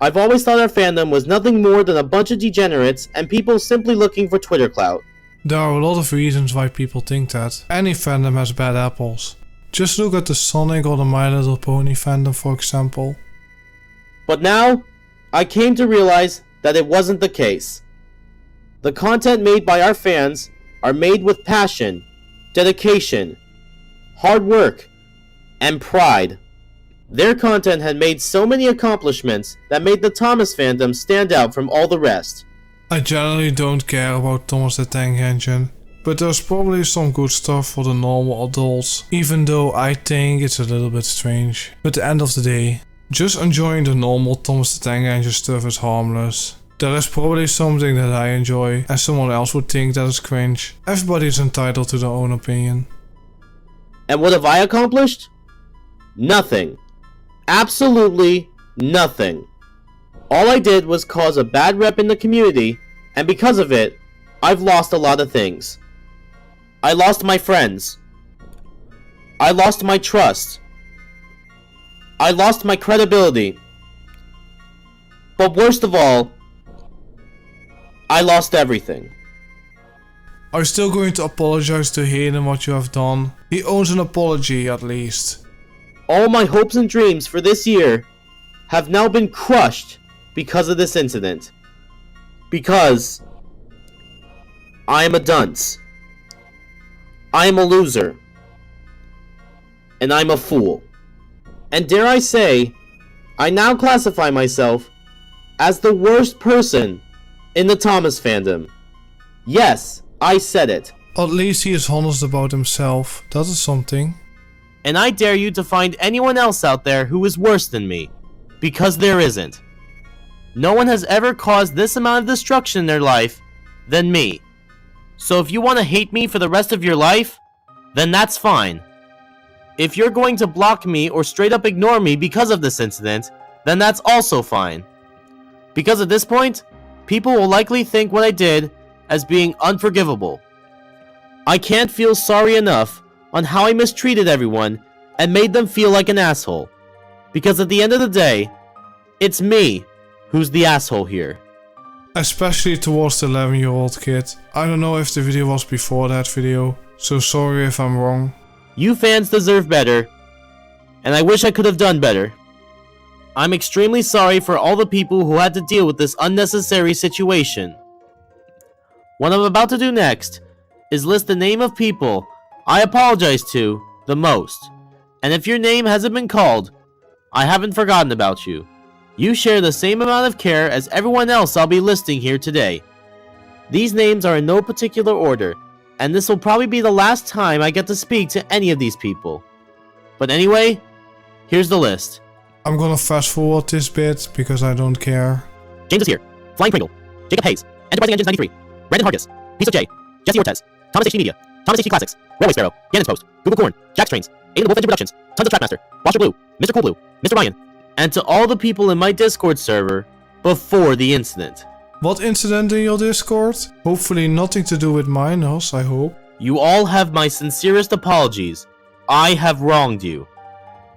I've always thought our fandom was nothing more than a bunch of degenerates and people simply looking for Twitter clout. There are a lot of reasons why people think that. Any fandom has bad apples. Just look at the Sonic or the My Little Pony fandom, for example. But now, I came to realize that it wasn't the case. The content made by our fans are made with passion, dedication, hard work, and pride. Their content had made so many accomplishments that made the Thomas fandom stand out from all the rest. I generally don't care about Thomas the Tank Engine, but there's probably some good stuff for the normal adults, even though I think it's a little bit strange. But at the end of the day, just enjoying the normal Thomas the Tank Engine stuff is harmless. There is probably something that I enjoy and someone else would think that is cringe. Everybody is entitled to their own opinion. And what have I accomplished? Nothing. Absolutely nothing. All I did was cause a bad rep in the community, and because of it, I've lost a lot of things. I lost my friends. I lost my trust. I lost my credibility. But worst of all, I lost everything. Are you still going to apologize to Hayden what you have done? He owes an apology at least. All my hopes and dreams for this year have now been crushed because of this incident. Because I am a dunce. I am a loser. And I'm a fool. And dare I say, I now classify myself as the worst person in the Thomas fandom. Yes, I said it. At least he is honest about himself. That is something. And I dare you to find anyone else out there who is worse than me. Because there isn't. No one has ever caused this amount of destruction in their life than me. So if you want to hate me for the rest of your life, then that's fine. If you're going to block me or straight up ignore me because of this incident, then that's also fine. Because at this point, people will likely think what I did as being unforgivable. I can't feel sorry enough on how I mistreated everyone and made them feel like an asshole. Because at the end of the day, it's me who's the asshole here. Especially towards the 11-year-old kid. I don't know if the video was before that video, so sorry if I'm wrong. You fans deserve better, and I wish I could have done better. I'm extremely sorry for all the people who had to deal with this unnecessary situation. What I'm about to do next is list the name of people I apologize to the most. And if your name hasn't been called, I haven't forgotten about you. You share the same amount of care as everyone else I'll be listing here today. These names are in no particular order, and this will probably be the last time I get to speak to any of these people. But anyway, here's the list. I'm gonna fast forward this bit because I don't care. James is here. Flying Pringle. Jacob Hayes. Enterprising Engines 93. Brandon Hargis. Piece of J. Jesse Ortez. Thomas HT Media. Thomas HT Classics. Railway Sparrow. Gannon's Post. Google Corn. Jack's Trains. Aiden the Wolf Engine Productions. Tons of Trapmaster. Washer Blue. Mr. Cool Blue. Mr. Ryan. And to all the people in my Discord server before the incident. What incident in your Discord? Hopefully nothing to do with minors, I hope. You all have my sincerest apologies. I have wronged you.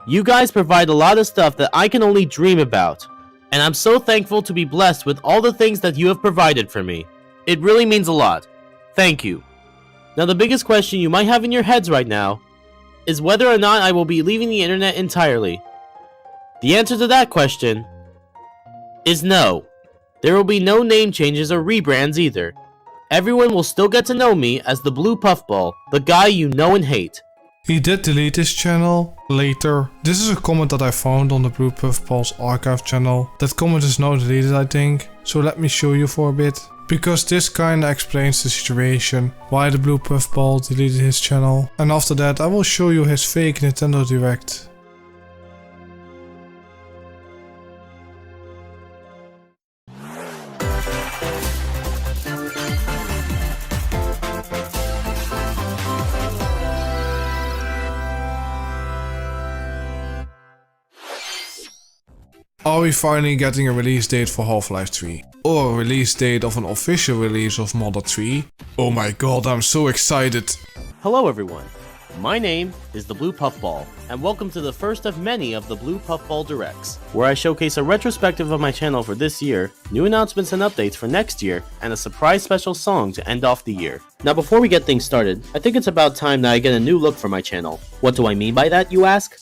You guys provide a lot of stuff that I can only dream about. And I'm so thankful to be blessed with all the things that you have provided for me. It really means a lot. Thank you. Now the biggest question you might have in your heads right now is whether or not I will be leaving the internet entirely. The answer to that question is no. There will be no name changes or rebrands either. Everyone will still get to know me as the Blue Puffball, the guy you know and hate. He did delete his channel later. This is a comment that I found on the Blue Puffball's archive channel. That comment is now deleted, I think. So let me show you for a bit. Because this kinda explains the situation, why the Blue Puffball deleted his channel. And after that I will show you his fake Nintendo Direct. Are we finally getting a release date for Half-Life 3? Or a release date of an official release of Modder 3? Oh my god, I'm so excited! Hello everyone, my name is the Blue Puffball, and welcome to the first of many of the Blue Puffball Directs, where I showcase a retrospective of my channel for this year, new announcements and updates for next year, and a surprise special song to end off the year. Now before we get things started, I think it's about time that I get a new look for my channel. What do I mean by that, you ask?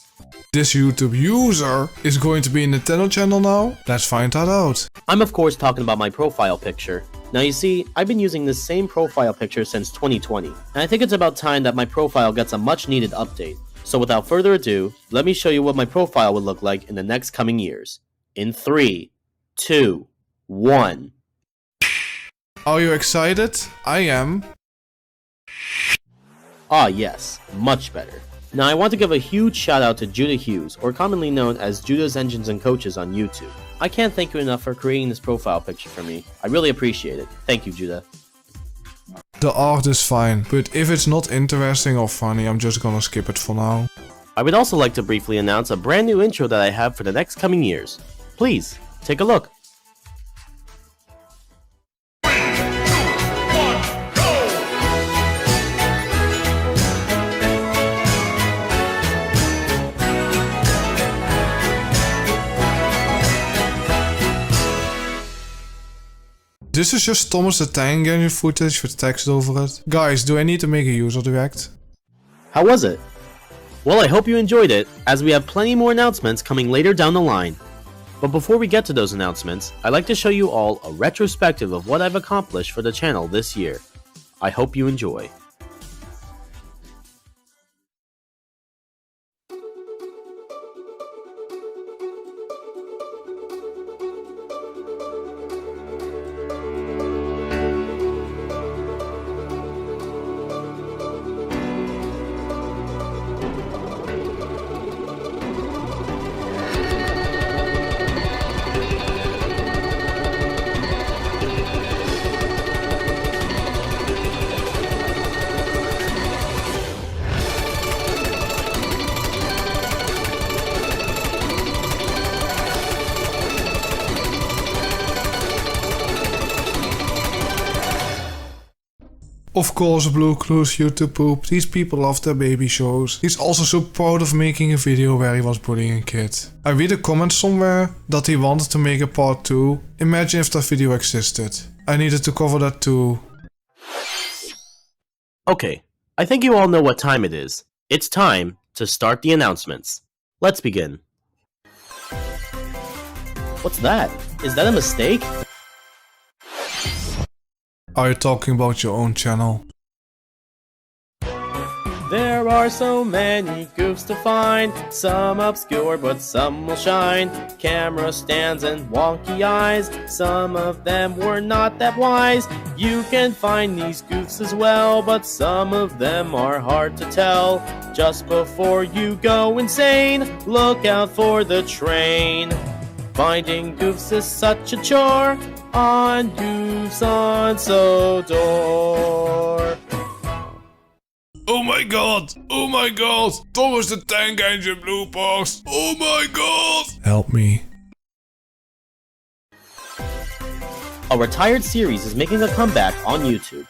This YouTube user is going to be a Nintendo channel now? Let's find that out. I'm of course talking about my profile picture. Now you see, I've been using this same profile picture since 2020, and I think it's about time that my profile gets a much needed update. So without further ado, let me show you what my profile would look like in the next coming years. In 3, 2, 1. Are you excited? I am. Ah yes, much better. Now I want to give a huge shout out to Judah Hughes, or commonly known as Judah's Engines and Coaches on YouTube. I can't thank you enough for creating this profile picture for me. I really appreciate it. Thank you, Judah. The art is fine, but if it's not interesting or funny, I'm just gonna skip it for now. I would also like to briefly announce a brand new intro that I have for the next coming years. Please, take a look. This is just Thomas the Tank Engine footage with text over it. Guys, do I need to make a user direct? How was it? Well, I hope you enjoyed it, as we have plenty more announcements coming later down the line. But before we get to those announcements, I'd like to show you all a retrospective of what I've accomplished for the channel this year. I hope you enjoy. Of course, Blue Clues YouTube poop, these people love their baby shows. He's also so proud of making a video where he was bullying a kid. I read a comment somewhere that he wanted to make a part 2. Imagine if that video existed. I needed to cover that too. Okay, I think you all know what time it is. It's time to start the announcements. Let's begin. What's that? Is that a mistake? Are you talking about your own channel? There are so many goofs to find, some obscure but some will shine. Camera stands and wonky eyes, some of them were not that wise. You can find these goofs as well, but some of them are hard to tell. Just before you go insane, look out for the train. Finding goofs is such a chore on Goofs on Sodor. Oh my god! Oh my god! Thomas the Tank Engine bloopers! Oh my god! Help me. A retired series is making a comeback on YouTube.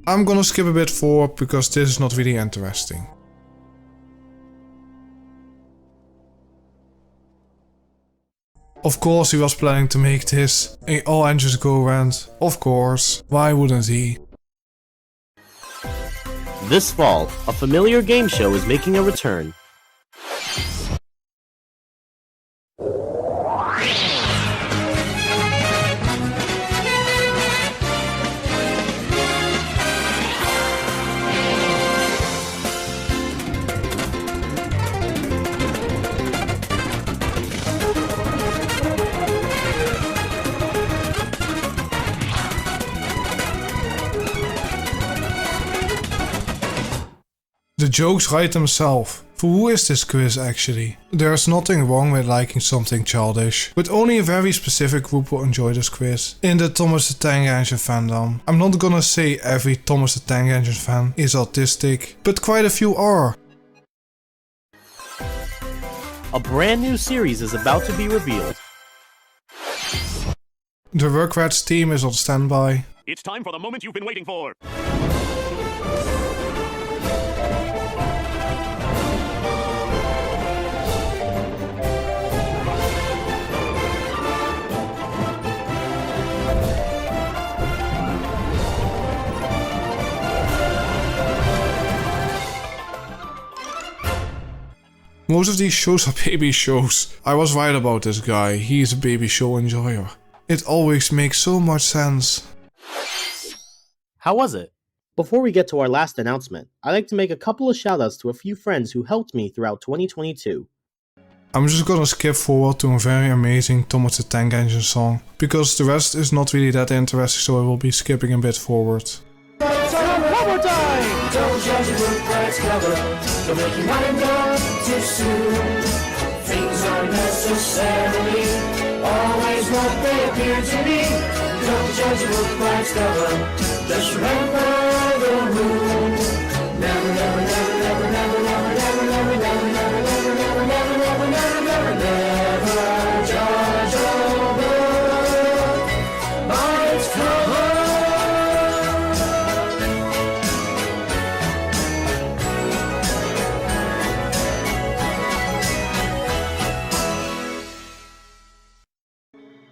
I'm gonna skip a bit forward because this is not really interesting. Of course he was planning to make this a all engines go rant. Of course, why wouldn't he? This fall, a familiar game show is making a return. The jokes write themselves. For who is this quiz actually? There's nothing wrong with liking something childish, but only a very specific group will enjoy this quiz. In the Thomas the Tank Engine fandom. I'm not gonna say every Thomas the Tank Engine fan is autistic, but quite a few are. A brand new series is about to be revealed. The Rugrats team is on standby. It's time for the moment you've been waiting for. Most of these shows are baby shows. I was right about this guy, he is a baby show enjoyer. It always makes so much sense. How was it? Before we get to our last announcement, I'd like to make a couple of shoutouts to a few friends who helped me throughout 2022. I'm just gonna skip forward to a very amazing Thomas the Tank Engine song, because the rest is not really that interesting, so I will be skipping a bit forward. One more time! Don't judge a book by its cover. Don't make your mind up too soon. Things aren't necessarily always what they appear to be. Don't judge a book by its cover. Just remember the rule. Never, never, never, never, never, never, never, never, never, never, never, never, never, never, never, never judge a book by its cover.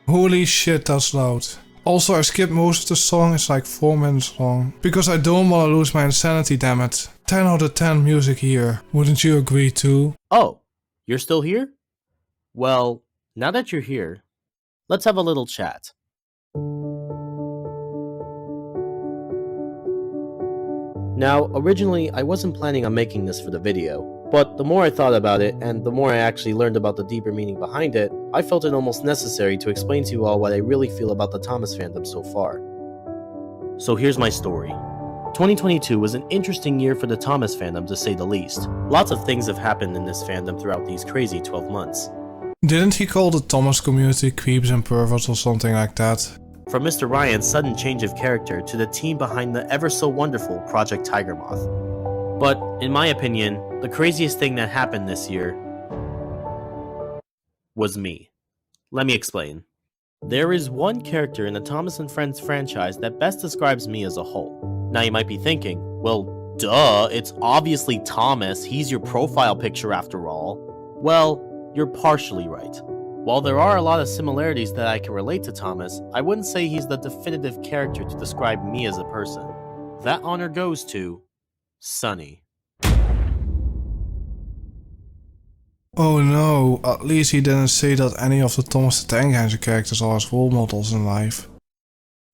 Holy shit, that's loud. Also, I skipped most of the song, it's like 4 minutes long. Because I don't wanna lose my insanity, damn it. 10 out of 10 music here. Wouldn't you agree too? Oh, you're still here? Well, now that you're here, let's have a little chat. Now, originally, I wasn't planning on making this for the video, but the more I thought about it, and the more I actually learned about the deeper meaning behind it, I felt it almost necessary to explain to you all what I really feel about the Thomas fandom so far. So here's my story. 2022 was an interesting year for the Thomas fandom, to say the least. Lots of things have happened in this fandom throughout these crazy 12 months. Didn't he call the Thomas community creeps and perverts or something like that? From Mr. Ryan's sudden change of character to the team behind the ever so wonderful Project Tiger Moth. But, in my opinion, the craziest thing that happened this year was me. Let me explain. There is one character in the Thomas & Friends franchise that best describes me as a whole. Now you might be thinking, well, duh, it's obviously Thomas, he's your profile picture after all. Well, you're partially right. While there are a lot of similarities that I can relate to Thomas, I wouldn't say he's the definitive character to describe me as a person. That honor goes to Sunny. Oh no, at least he didn't say that any of the Thomas the Tank Engine characters are his role models in life.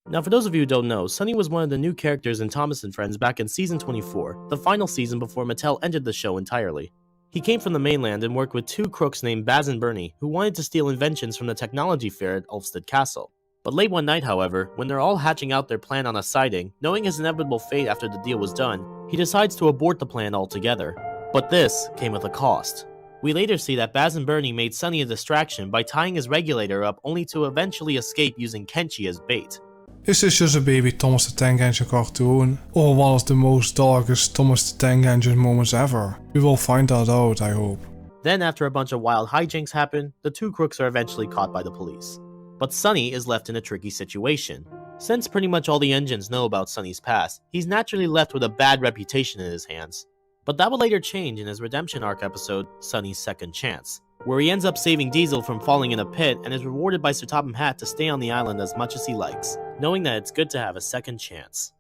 Now for those of you who don't know, Sunny was one of the new characters in Thomas & Friends back in Season 24, the final season before Mattel ended the show entirely. He came from the mainland and worked with two crooks named Baz and Bernie, who wanted to steal inventions from the technology fair at Ulfstead Castle. But late one night, however, when they're all hatching out their plan on a sighting, knowing his inevitable fate after the deal was done, he decides to abort the plan altogether. But this came with a cost. We later see that Baz and Bernie made Sunny a distraction by tying his regulator up only to eventually escape using Kenshi as bait. Is this just a baby Thomas the Tank Engine cartoon, or one of the most darkest Thomas the Tank Engine moments ever? We will find that out, I hope. Then after a bunch of wild hijinks happen, the two crooks are eventually caught by the police. But Sunny is left in a tricky situation. Since pretty much all the engines know about Sunny's past, he's naturally left with a bad reputation in his hands. But that would later change in his redemption arc episode, Sunny's Second Chance, where he ends up saving Diesel from falling in a pit and is rewarded by Sir Topham Hatt to stay on the island as much as he likes, knowing that it's good to have a second chance.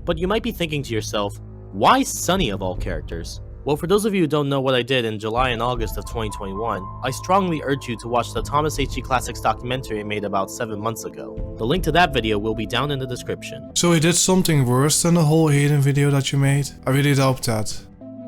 But you might be thinking to yourself, why Sunny of all characters? Well, for those of you who don't know what I did in July and August of 2021, I strongly urge you to watch the Thomas H.G. Classics documentary I made about 7 months ago. The link to that video will be down in the description. So he did something worse than the whole Hayden video that you made? I really doubt that.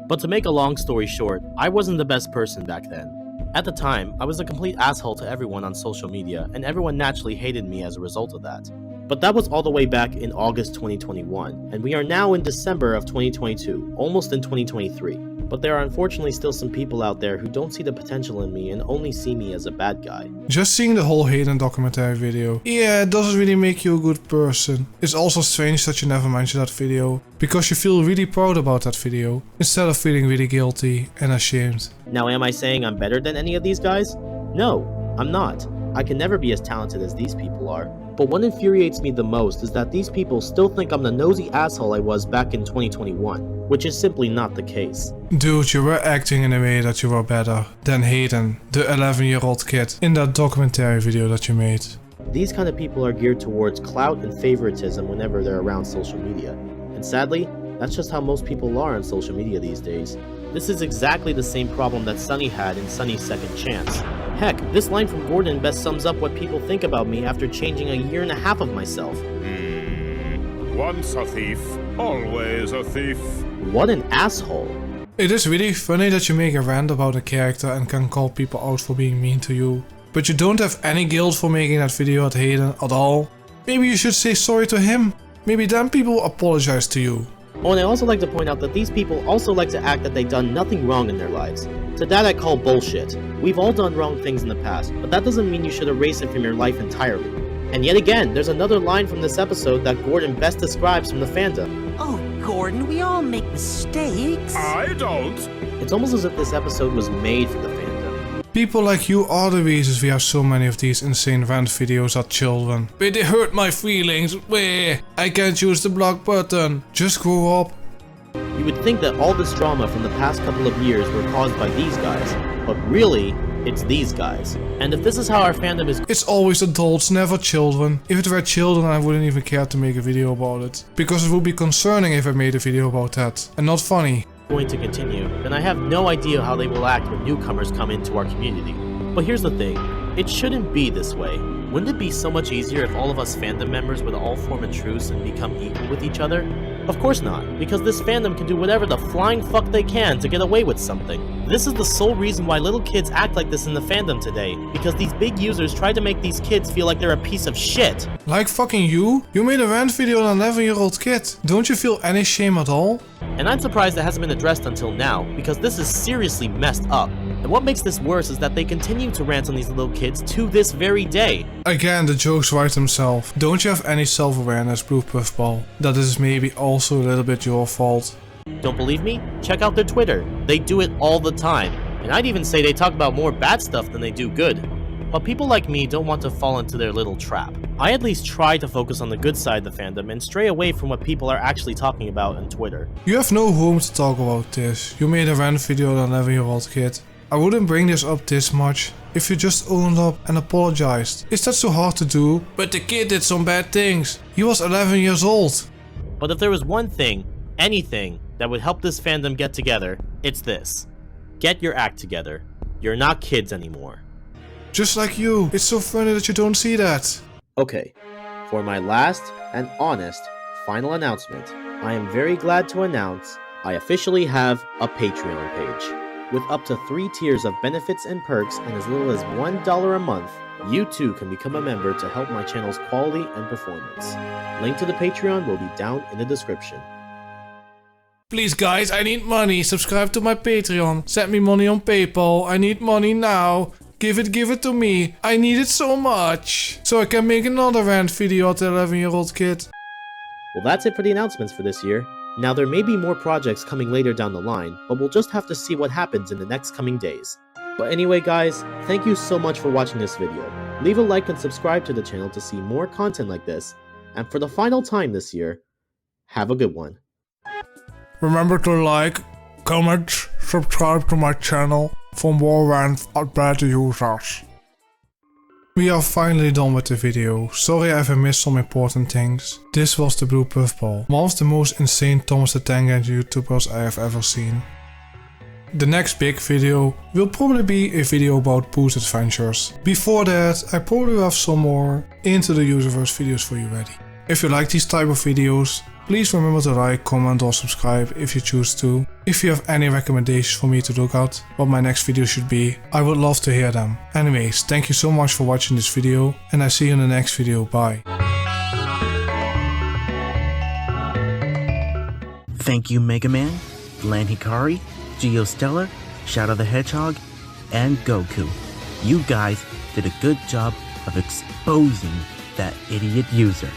But to make a long story short, I wasn't the best person back then. At the time, I was a complete asshole to everyone on social media, and everyone naturally hated me as a result of that. But that was all the way back in August 2021, and we are now in December of 2022, almost in 2023. But there are unfortunately still some people out there who don't see the potential in me and only see me as a bad guy. Just seeing the whole Hayden documentary video, yeah, it doesn't really make you a good person. It's also strange that you never mentioned that video, because you feel really proud about that video, instead of feeling really guilty and ashamed. Now am I saying I'm better than any of these guys? No, I'm not. I can never be as talented as these people are. But what infuriates me the most is that these people still think I'm the nosy asshole I was back in 2021, which is simply not the case. Dude, you were acting in a way that you were better than Hayden, the 11-year-old kid, in that documentary video that you made. These kind of people are geared towards clout and favoritism whenever they're around social media. And sadly, that's just how most people are on social media these days. This is exactly the same problem that Sunny had in Sunny's Second Chance. Heck, this line from Gordon best sums up what people think about me after changing a year and a half of myself. Once a thief, always a thief. What an asshole. It is really funny that you make a rant about a character and can call people out for being mean to you. But you don't have any guilt for making that video at Hayden at all. Maybe you should say sorry to him. Maybe then people will apologize to you. Oh, and I also like to point out that these people also like to act that they've done nothing wrong in their lives. To that I call bullshit. We've all done wrong things in the past, but that doesn't mean you should erase it from your life entirely. And yet again, there's another line from this episode that Gordon best describes from the fandom. Oh, Gordon, we all make mistakes. I don't. It's almost as if this episode was made for the fandom. People like you are the reasons we have so many of these insane rant videos at children. But they hurt my feelings. Where? I can't use the block button. Just grow up. You would think that all this drama from the past couple of years were caused by these guys, but really, it's these guys. And if this is how our fandom is— It's always adults, never children. If it were children, I wouldn't even care to make a video about it. Because it would be concerning if I made a video about that, and not funny. Going to continue, then I have no idea how they will act when newcomers come into our community. But here's the thing, it shouldn't be this way. Wouldn't it be so much easier if all of us fandom members would all form a truce and become equal with each other? Of course not, because this fandom can do whatever the flying fuck they can to get away with something. This is the sole reason why little kids act like this in the fandom today, because these big users try to make these kids feel like they're a piece of shit. Like fucking you? You made a rant video on an 11-year-old kid. Don't you feel any shame at all? And I'm surprised it hasn't been addressed until now, because this is seriously messed up. And what makes this worse is that they continue to rant on these little kids to this very day. Again, the jokes write themselves. Don't you have any self-awareness, bluepuffball? That is maybe also a little bit your fault. Don't believe me? Check out their Twitter. They do it all the time. And I'd even say they talk about more bad stuff than they do good. But people like me don't want to fall into their little trap. I at least try to focus on the good side of the fandom and stray away from what people are actually talking about on Twitter. You have no room to talk about this. You made a rant video on an 11-year-old kid. I wouldn't bring this up this much if you just owned up and apologized. Is that so hard to do? But the kid did some bad things. He was 11 years old. But if there was one thing, anything, that would help this fandom get together, it's this. Get your act together. You're not kids anymore. Just like you. It's so funny that you don't see that. Okay, for my last and honest final announcement, I am very glad to announce I officially have a Patreon page. With up to 3 tiers of benefits and perks and as little as $1 a month, you too can become a member to help my channel's quality and performance. Link to the Patreon will be down in the description. Please guys, I need money. Subscribe to my Patreon. Send me money on PayPal. I need money now. Give it to me. I need it so much. So I can make another rant video at the 11-year-old kid. Well, that's it for the announcements for this year. Now there may be more projects coming later down the line, but we'll just have to see what happens in the next coming days. But anyway guys, thank you so much for watching this video. Leave a like and subscribe to the channel to see more content like this. And for the final time this year, have a good one. Remember to like, comment, subscribe to my channel for more rants at better users. We are finally done with the video. Sorry I've missed some important things. This was the Blue Puff Ball, one of the most insane Thomas the Tank Engine YouTubers I have ever seen. The next big video will probably be a video about Pooh's adventures. Before that, I probably will have some more Into the Userverse videos for you ready. If you like these type of videos, please remember to like, comment or subscribe if you choose to. If you have any recommendations for me to look at what my next video should be, I would love to hear them. Anyways, thank you so much for watching this video and I see you in the next video. Bye. Thank you Mega Man, Lan Hikari, Geostellar, Shadow the Hedgehog, and Goku. You guys did a good job of exposing that idiot user.